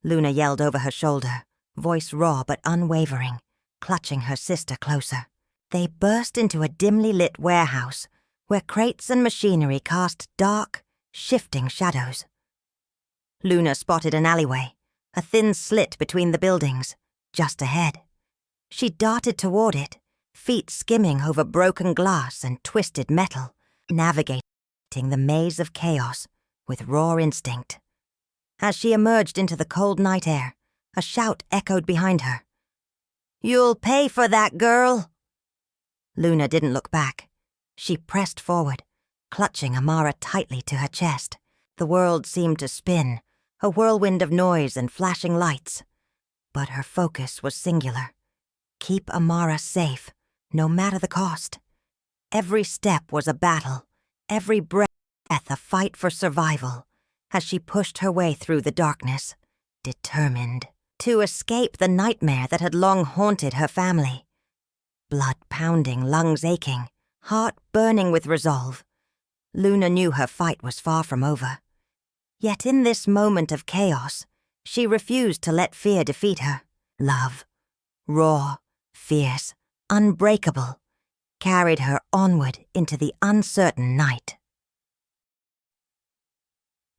Luna yelled over her shoulder, voice raw but unwavering, clutching her sister closer. They burst into a dimly lit warehouse where crates and machinery cast dark, shifting shadows. Luna spotted an alleyway, a thin slit between the buildings, just ahead. She darted toward it, feet skimming over broken glass and twisted metal, navigating the maze of chaos with raw instinct. As she emerged into the cold night air, a shout echoed behind her. "You'll pay for that, girl!" Luna didn't look back. She pressed forward, clutching Amara tightly to her chest. The world seemed to spin, a whirlwind of noise and flashing lights. But her focus was singular. Keep Amara safe, no matter the cost. Every step was a battle, every breath a fight for survival, as she pushed her way through the darkness, determined to escape the nightmare that had long haunted her family. Blood pounding, lungs aching, heart burning with resolve, Luna knew her fight was far from over. Yet in this moment of chaos, she refused to let fear defeat her. Love, raw, fierce, unbreakable, carried her onward into the uncertain night.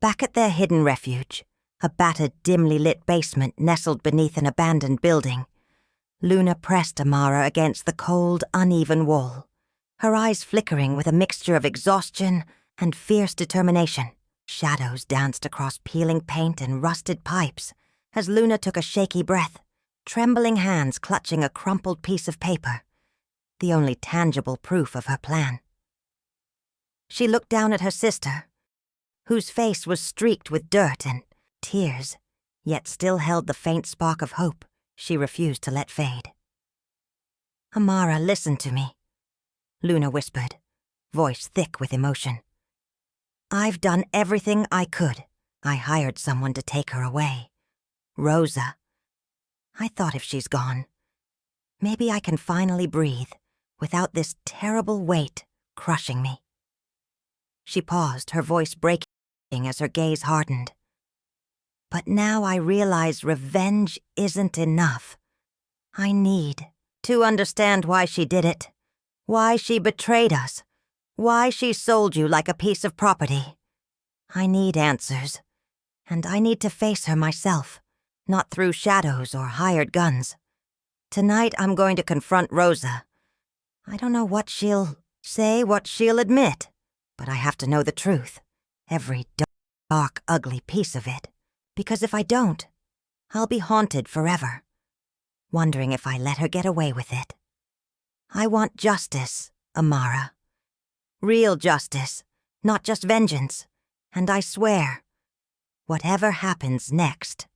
Back at their hidden refuge, a battered, dimly lit basement nestled beneath an abandoned building, Luna pressed Amara against the cold, uneven wall, her eyes flickering with a mixture of exhaustion and fierce determination. Shadows danced across peeling paint and rusted pipes as Luna took a shaky breath, trembling hands clutching a crumpled piece of paper, the only tangible proof of her plan. She looked down at her sister, whose face was streaked with dirt and tears, yet still held the faint spark of hope she refused to let fade. "Amara, listen to me," Luna whispered, voice thick with emotion. "I've done everything I could. I hired someone to take her away. Rosa. I thought if she's gone, maybe I can finally breathe without this terrible weight crushing me." She paused, her voice breaking as her gaze hardened. "But now I realize revenge isn't enough. I need to understand why she did it, why she betrayed us, why she sold you like a piece of property. I need answers, and I need to face her myself, not through shadows or hired guns. Tonight I'm going to confront Rosa. I don't know what she'll say, what she'll admit, but I have to know the truth, every dark, ugly piece of it, because if I don't, I'll be haunted forever, wondering if I let her get away with it. I want justice, Amara. Real justice, not just vengeance. And I swear, whatever happens next,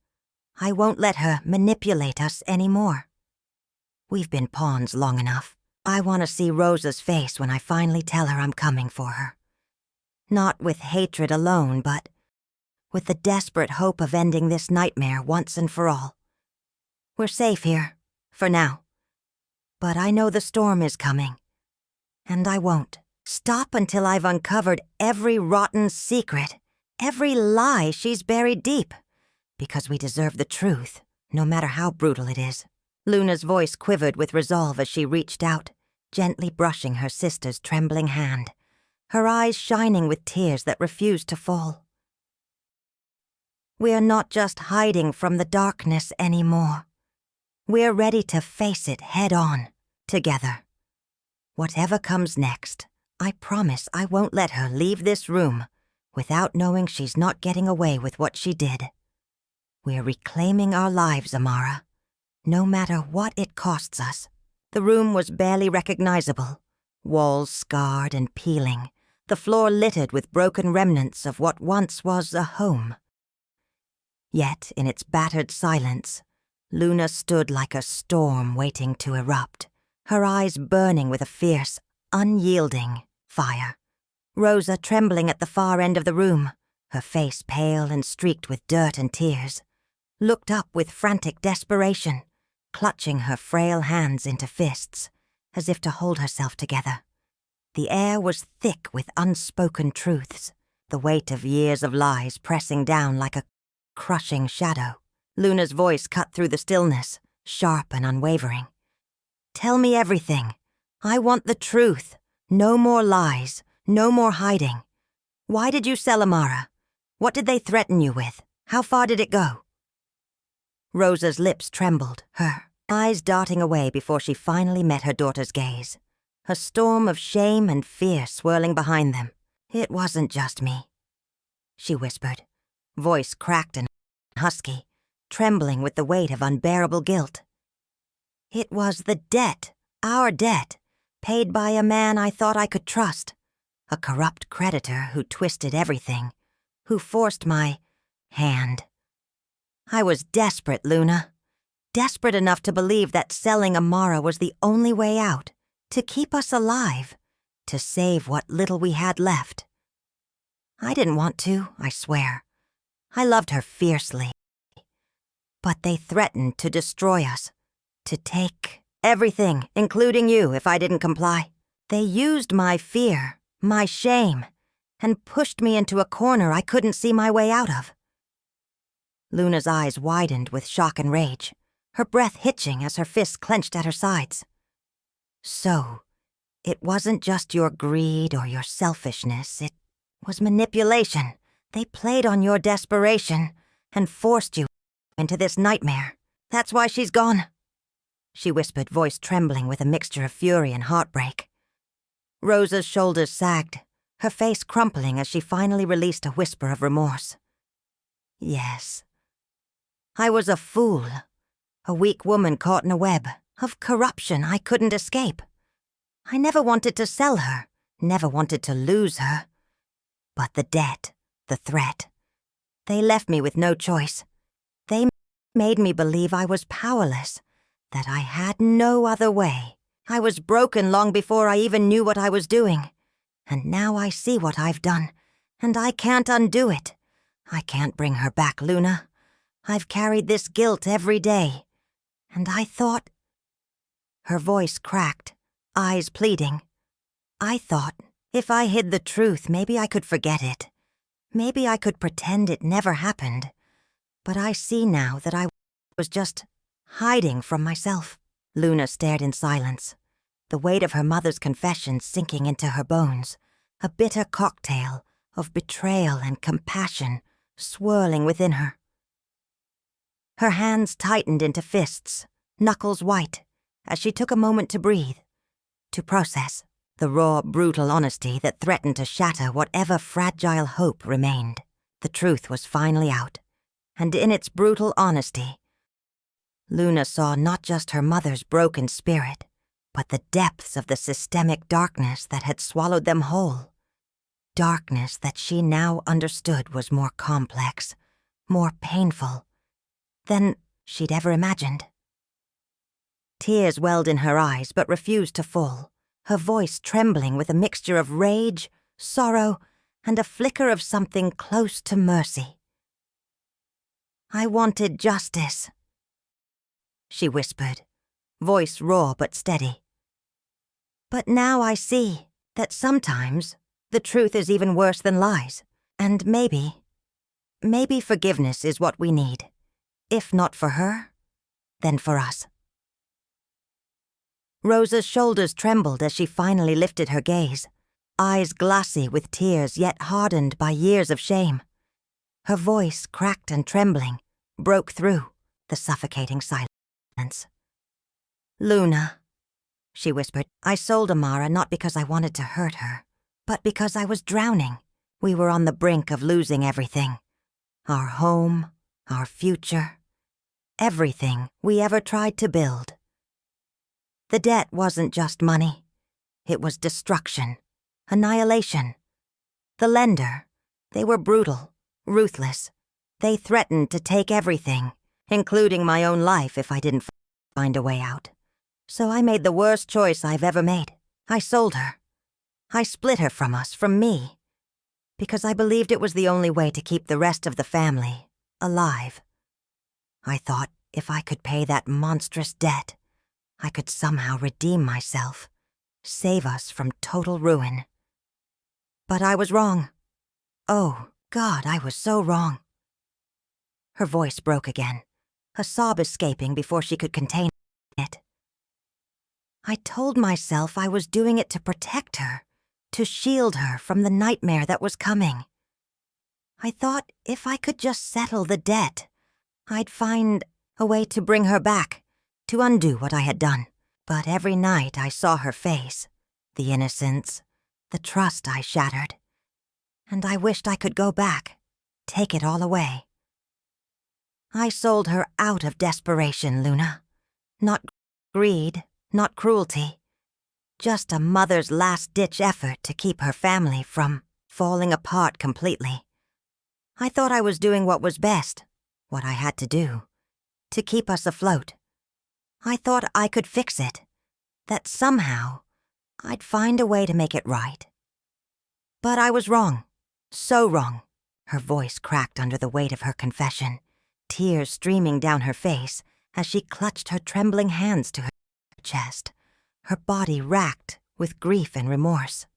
I won't let her manipulate us anymore. We've been pawns long enough. I want to see Rosa's face when I finally tell her I'm coming for her. Not with hatred alone, but with the desperate hope of ending this nightmare once and for all. We're safe here, for now. But I know the storm is coming, and I won't stop until I've uncovered every rotten secret, every lie she's buried deep, because we deserve the truth, no matter how brutal it is. Luna's voice quivered with resolve as she reached out, gently brushing her sister's trembling hand, her eyes shining with tears that refused to fall. We're not just hiding from the darkness anymore. We're ready to face it head-on, together. Whatever comes next, I promise I won't let her leave this room without knowing she's not getting away with what she did. We're reclaiming our lives, Amara, no matter what it costs us. The room was barely recognizable, walls scarred and peeling, the floor littered with broken remnants of what once was a home. Yet, in its battered silence, Luna stood like a storm waiting to erupt, her eyes burning with a fierce, unyielding fire. Rosa trembling at the far end of the room, her face pale and streaked with dirt and tears, looked up with frantic desperation, clutching her frail hands into fists, as if to hold herself together. The air was thick with unspoken truths, the weight of years of lies pressing down like a crushing shadow. Luna's voice cut through the stillness, sharp and unwavering. "Tell me everything. I want the truth. No more lies. No more hiding. Why did you sell Amara? What did they threaten you with? How far did it go?" Rosa's lips trembled, her eyes darting away before she finally met her daughter's gaze, a storm of shame and fear swirling behind them. "It wasn't just me," she whispered, voice cracked and husky, trembling with the weight of unbearable guilt. "It was the debt, our debt, paid by a man I thought I could trust, a corrupt creditor who twisted everything, who forced my hand. I was desperate, Luna, desperate enough to believe that selling Amara was the only way out, to keep us alive, to save what little we had left. I didn't want to, I swear. I loved her fiercely. But they threatened to destroy us, to take everything, including you, if I didn't comply. They used my fear, my shame, and pushed me into a corner I couldn't see my way out of." Luna's eyes widened with shock and rage, her breath hitching as her fists clenched at her sides. "So, it wasn't just your greed or your selfishness, it was manipulation. They played on your desperation and forced you into this nightmare. That's why she's gone," she whispered, voice trembling with a mixture of fury and heartbreak. Rosa's shoulders sagged, her face crumpling as she finally released a whisper of remorse. "Yes. I was a fool. a weak woman caught in a web of corruption I couldn't escape. I never wanted to sell her, never wanted to lose her. But the debt, the threat, they left me with no choice. They made me believe I was powerless, that I had no other way. I was broken long before I even knew what I was doing. And now I see what I've done, and I can't undo it. I can't bring her back, Luna. I've carried this guilt every day. And I thought... Her voice cracked, eyes pleading. I thought, if I hid the truth, maybe I could forget it. Maybe I could pretend it never happened. But I see now that I was just hiding from myself. Luna stared in silence, the weight of her mother's confession sinking into her bones, a bitter cocktail of betrayal and compassion swirling within her. Her hands tightened into fists, knuckles white, as she took a moment to breathe, to process the raw, brutal honesty that threatened to shatter whatever fragile hope remained. The truth was finally out, and in its brutal honesty, Luna saw not just her mother's broken spirit, but the depths of the systemic darkness that had swallowed them whole. Darkness that she now understood was more complex, more painful than she'd ever imagined. Tears welled in her eyes but refused to fall, her voice trembling with a mixture of rage, sorrow, and a flicker of something close to mercy. I wanted justice, she whispered, voice raw but steady. But now I see that sometimes the truth is even worse than lies, and maybe forgiveness is what we need. If not for her, then for us. Rosa's shoulders trembled as she finally lifted her gaze, eyes glassy with tears yet hardened by years of shame. Her voice, cracked and trembling, broke through the suffocating silence. Luna, she whispered, I sold Amara not because I wanted to hurt her, but because I was drowning. We were on the brink of losing everything. Our home, our future, everything we ever tried to build. The debt wasn't just money. It was destruction, annihilation. The lender, they were brutal, ruthless. They threatened to take everything, including my own life if I didn't find a way out. So I made the worst choice I've ever made. I sold her. I split her from us, from me, because I believed it was the only way to keep the rest of the family alive. I thought if I could pay that monstrous debt, I could somehow redeem myself, save us from total ruin. But I was wrong. Oh, God, I was so wrong. Her voice broke again, a sob escaping before she could contain it. I told myself I was doing it to protect her, to shield her from the nightmare that was coming. I thought if I could just settle the debt, I'd find a way to bring her back, to undo what I had done. But every night I saw her face, the innocence, the trust I shattered, and I wished I could go back, take it all away. I sold her out of desperation, Luna. Not greed, not cruelty. Just a mother's last-ditch effort to keep her family from falling apart completely. I thought I was doing what was best, what I had to do, to keep us afloat. I thought I could fix it, that somehow I'd find a way to make it right. But I was wrong, so wrong. Her voice cracked under the weight of her confession, tears streaming down her face as she clutched her trembling hands to her chest, her body racked with grief and remorse.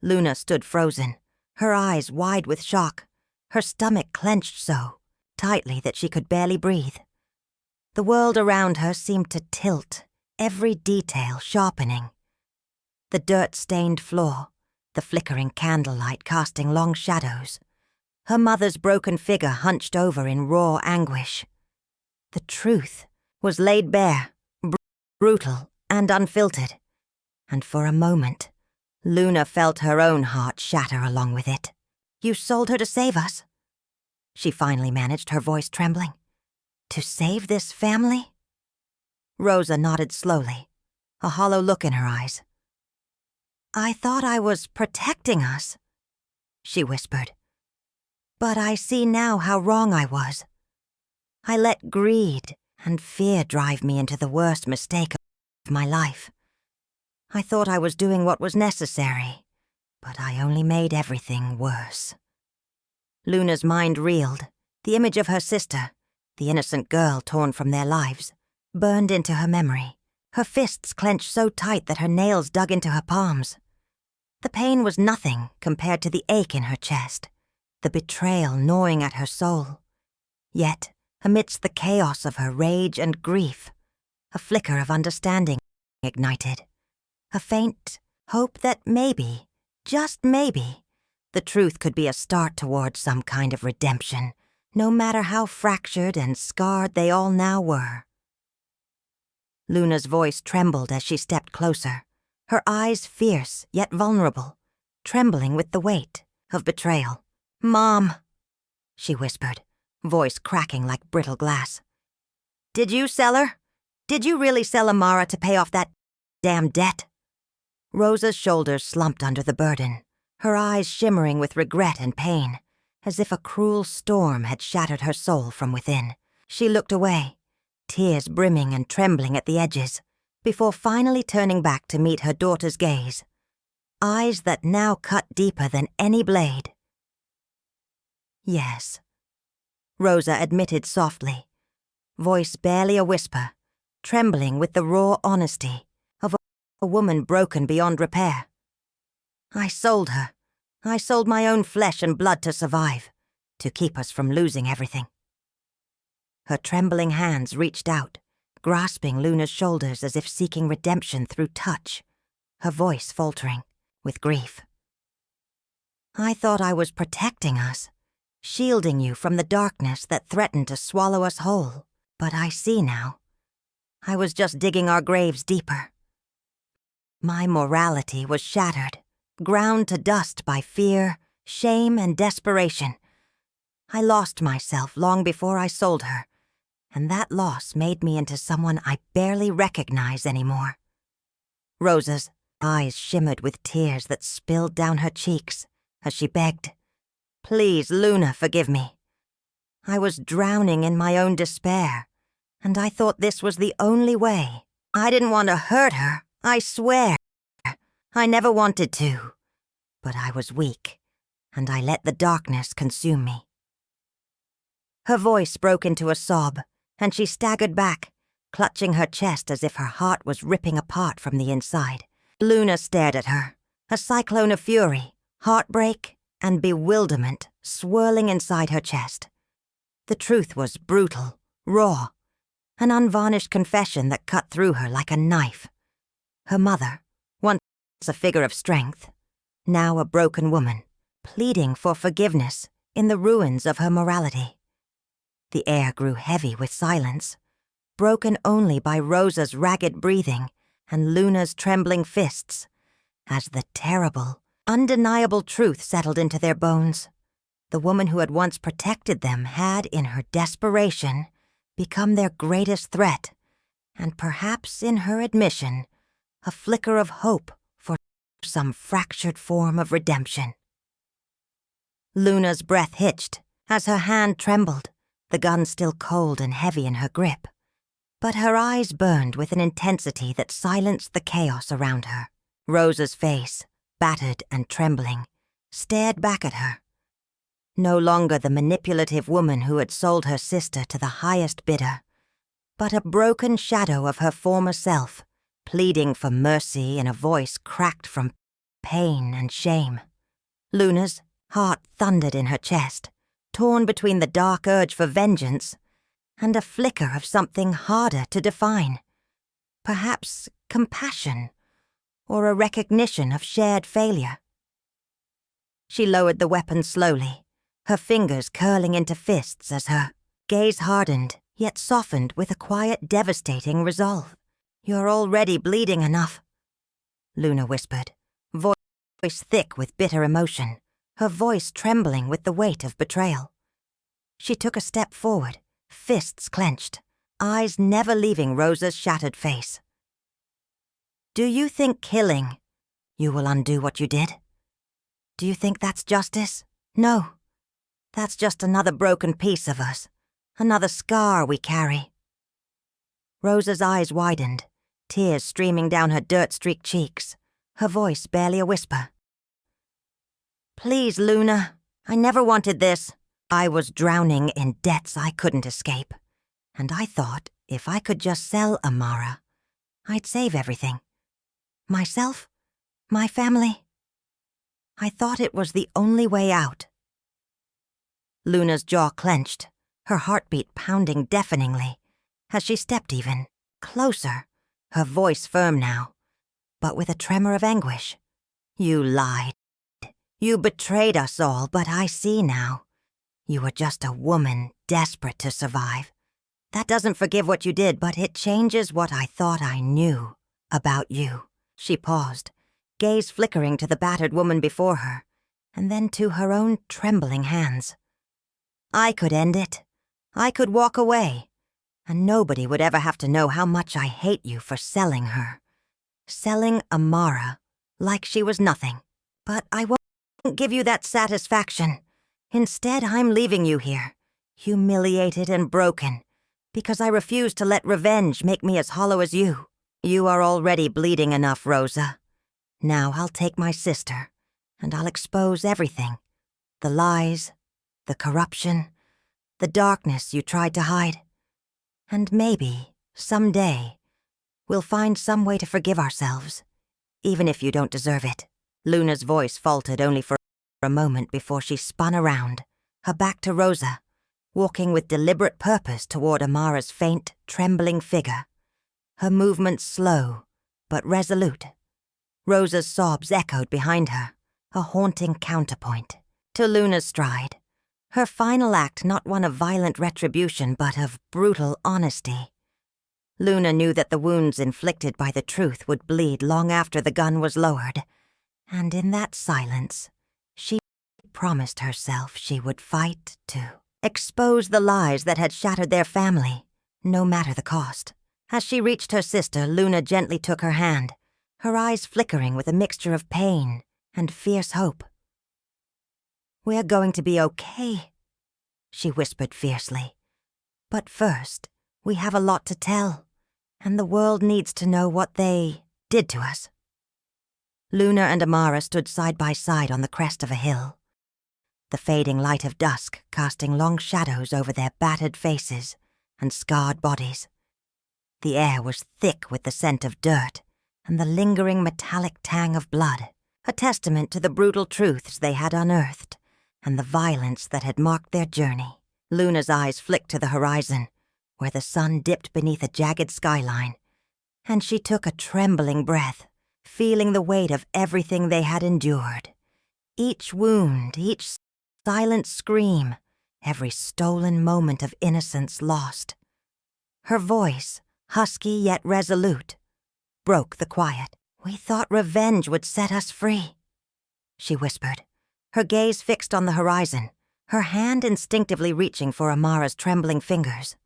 Luna stood frozen, her eyes wide with shock, her stomach clenched so tightly that she could barely breathe. The world around her seemed to tilt, every detail sharpening. The dirt-stained floor, the flickering candlelight casting long shadows, her mother's broken figure hunched over in raw anguish. The truth was laid bare, brutal and unfiltered, and for a moment, Luna felt her own heart shatter along with it. You sold her to save us? She finally managed, her voice trembling. To save this family? Rosa nodded slowly, a hollow look in her eyes. I thought I was protecting us, she whispered. But I see now how wrong I was. I let greed and fear drive me into the worst mistake of my life. I thought I was doing what was necessary, but I only made everything worse. Luna's mind reeled. The image of her sister, the innocent girl torn from their lives, burned into her memory. Her fists clenched so tight that her nails dug into her palms. The pain was nothing compared to the ache in her chest, the betrayal gnawing at her soul. Yet, amidst the chaos of her rage and grief, a flicker of understanding ignited. A faint hope that maybe, just maybe, the truth could be a start towards some kind of redemption, no matter how fractured and scarred they all now were. Luna's voice trembled as she stepped closer, her eyes fierce yet vulnerable, trembling with the weight of betrayal. "Mom," she whispered, voice cracking like brittle glass. "Did you sell her? Did you really sell Amara to pay off that damn debt?" Rosa's shoulders slumped under the burden, her eyes shimmering with regret and pain, as if a cruel storm had shattered her soul from within. She looked away, tears brimming and trembling at the edges, before finally turning back to meet her daughter's gaze, eyes that now cut deeper than any blade. "Yes," Rosa admitted softly, voice barely a whisper, trembling with the raw honesty of a woman broken beyond repair. "I sold her. I sold my own flesh and blood to survive, to keep us from losing everything." Her trembling hands reached out, grasping Luna's shoulders as if seeking redemption through touch, her voice faltering with grief. "I thought I was protecting us, shielding you from the darkness that threatened to swallow us whole, but I see now. I was just digging our graves deeper. My morality was shattered, ground to dust by fear, shame, and desperation. I lost myself long before I sold her, and that loss made me into someone I barely recognize anymore." Rosa's eyes shimmered with tears that spilled down her cheeks as she begged, "Please, Luna, forgive me. I was drowning in my own despair, and I thought this was the only way. I didn't want to hurt her, I swear. I never wanted to. But I was weak, and I let the darkness consume me." Her voice broke into a sob, and she staggered back, clutching her chest as if her heart was ripping apart from the inside. Luna stared at her, a cyclone of fury, heartbreak, and bewilderment swirling inside her chest. The truth was brutal, raw, an unvarnished confession that cut through her like a knife. Her mother, once a figure of strength, now a broken woman, pleading for forgiveness in the ruins of her morality. The air grew heavy with silence, broken only by Rosa's ragged breathing and Luna's trembling fists, as the terrible, undeniable truth settled into their bones. The woman who had once protected them had, in her desperation, become their greatest threat, and perhaps in her admission, a flicker of hope for some fractured form of redemption. Luna's breath hitched as her hand trembled, the gun still cold and heavy in her grip. But her eyes burned with an intensity that silenced the chaos around her. Rosa's face, battered and trembling, stared back at her. No longer the manipulative woman who had sold her sister to the highest bidder, but a broken shadow of her former self, pleading for mercy in a voice cracked from pain and shame. Luna's heart thundered in her chest, torn between the dark urge for vengeance and a flicker of something harder to define. Perhaps compassion, or a recognition of shared failure. She lowered the weapon slowly, her fingers curling into fists as her gaze hardened, yet softened with a quiet, devastating resolve. "You're already bleeding enough," Luna whispered, voice thick with bitter emotion, her voice trembling with the weight of betrayal. She took a step forward, fists clenched, eyes never leaving Rosa's shattered face. "Do you think killing you will undo what you did? Do you think that's justice? No. That's just another broken piece of us, another scar we carry." Rosa's eyes widened, tears streaming down her dirt-streaked cheeks, her voice barely a whisper. "Please, Luna, I never wanted this. I was drowning in debts I couldn't escape, and I thought if I could just sell Amara, I'd save everything. Myself, my family. I thought it was the only way out." Luna's jaw clenched, her heartbeat pounding deafeningly, as she stepped even closer, her voice firm now, but with a tremor of anguish. "You lied. You betrayed us all, but I see now. You were just a woman desperate to survive. That doesn't forgive what you did, but it changes what I thought I knew about you." She paused, gaze flickering to the battered woman before her, and then to her own trembling hands. "I could end it. I could walk away, and nobody would ever have to know how much I hate you for selling her. Selling Amara like she was nothing. But I won't give you that satisfaction. Instead, I'm leaving you here, humiliated and broken, because I refuse to let revenge make me as hollow as you. You are already bleeding enough, Rosa. Now I'll take my sister, and I'll expose everything. The lies, the corruption, the darkness you tried to hide. And maybe, someday, we'll find some way to forgive ourselves, even if you don't deserve it." Luna's voice faltered only for a moment before she spun around, her back to Rosa, walking with deliberate purpose toward Amara's faint, trembling figure, her movements slow but resolute. Rosa's sobs echoed behind her, a haunting counterpoint to Luna's stride, her final act not one of violent retribution but of brutal honesty. Luna knew that the wounds inflicted by the truth would bleed long after the gun was lowered, and in that silence, she promised herself she would fight to expose the lies that had shattered their family, no matter the cost. As she reached her sister, Luna gently took her hand, her eyes flickering with a mixture of pain and fierce hope. "We're going to be okay," she whispered fiercely. "But first, we have a lot to tell, and the world needs to know what they did to us." Luna and Amara stood side by side on the crest of a hill, the fading light of dusk casting long shadows over their battered faces and scarred bodies. The air was thick with the scent of dirt and the lingering metallic tang of blood, a testament to the brutal truths they had unearthed and the violence that had marked their journey. Luna's eyes flicked to the horizon, where the sun dipped beneath a jagged skyline, and she took a trembling breath, feeling the weight of everything they had endured. Each wound, each silent scream, every stolen moment of innocence lost. Her voice, husky yet resolute, broke the quiet. "We thought revenge would set us free," she whispered, her gaze fixed on the horizon, her hand instinctively reaching for Amara's trembling fingers.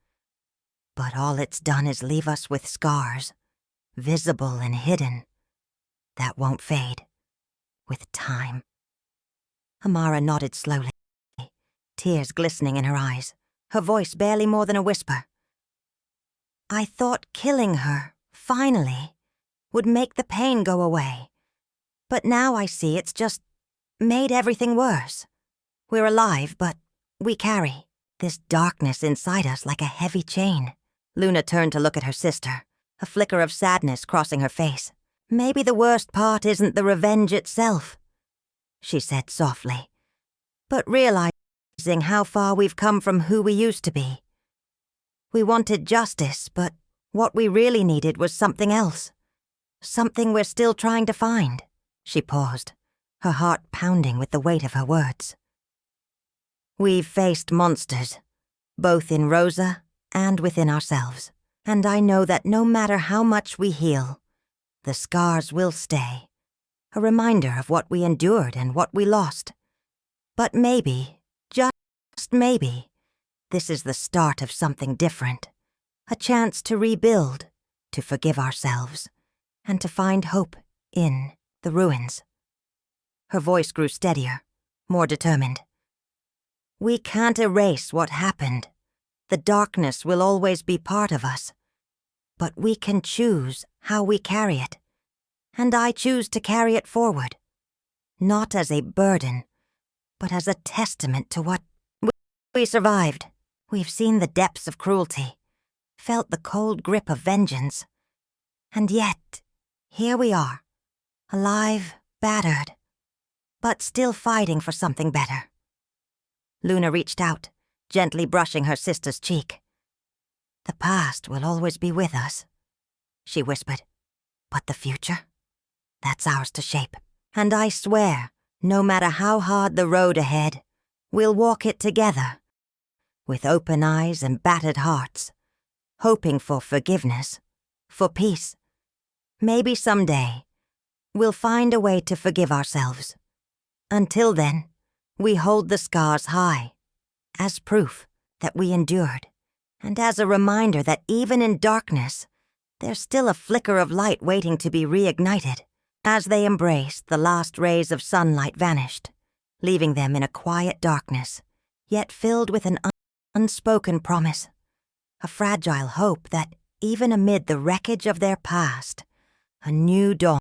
"But all it's done is leave us with scars, visible and hidden, that won't fade, with time." Amara nodded slowly, tears glistening in her eyes, her voice barely more than a whisper. "I thought killing her, finally, would make the pain go away. But now I see it's just made everything worse. We're alive, but we carry this darkness inside us like a heavy chain." Luna turned to look at her sister, a flicker of sadness crossing her face. "Maybe the worst part isn't the revenge itself," she said softly, "but realizing how far we've come from who we used to be. We wanted justice, but what we really needed was something else. Something we're still trying to find." She paused, her heart pounding with the weight of her words. "We've faced monsters, both in Rosa and within ourselves, and I know that no matter how much we heal, the scars will stay, a reminder of what we endured and what we lost. But maybe, just maybe, This is the start of something different. A chance to rebuild, to forgive ourselves, and to find hope in the ruins. Her voice grew steadier, more determined. We can't erase what happened. The darkness will always be part of us. But we can choose how we carry it. And I choose to carry it forward. Not as a burden, but as a testament to what we survived. We've seen the depths of cruelty, felt the cold grip of vengeance. And yet, here we are, alive, battered, but still fighting for something better. Luna reached out, gently brushing her sister's cheek. The past will always be with us, she whispered. But the future? That's ours to shape. And I swear, no matter how hard the road ahead, we'll walk it together, with open eyes and battered hearts, hoping for forgiveness, for peace. Maybe someday, we'll find a way to forgive ourselves. Until then, we hold the scars high, as proof that we endured, and as a reminder that even in darkness, there's still a flicker of light waiting to be reignited. As they embraced, the last rays of sunlight vanished, leaving them in a quiet darkness, yet filled with an unspoken promise, a fragile hope that, even amid the wreckage of their past, a new dawn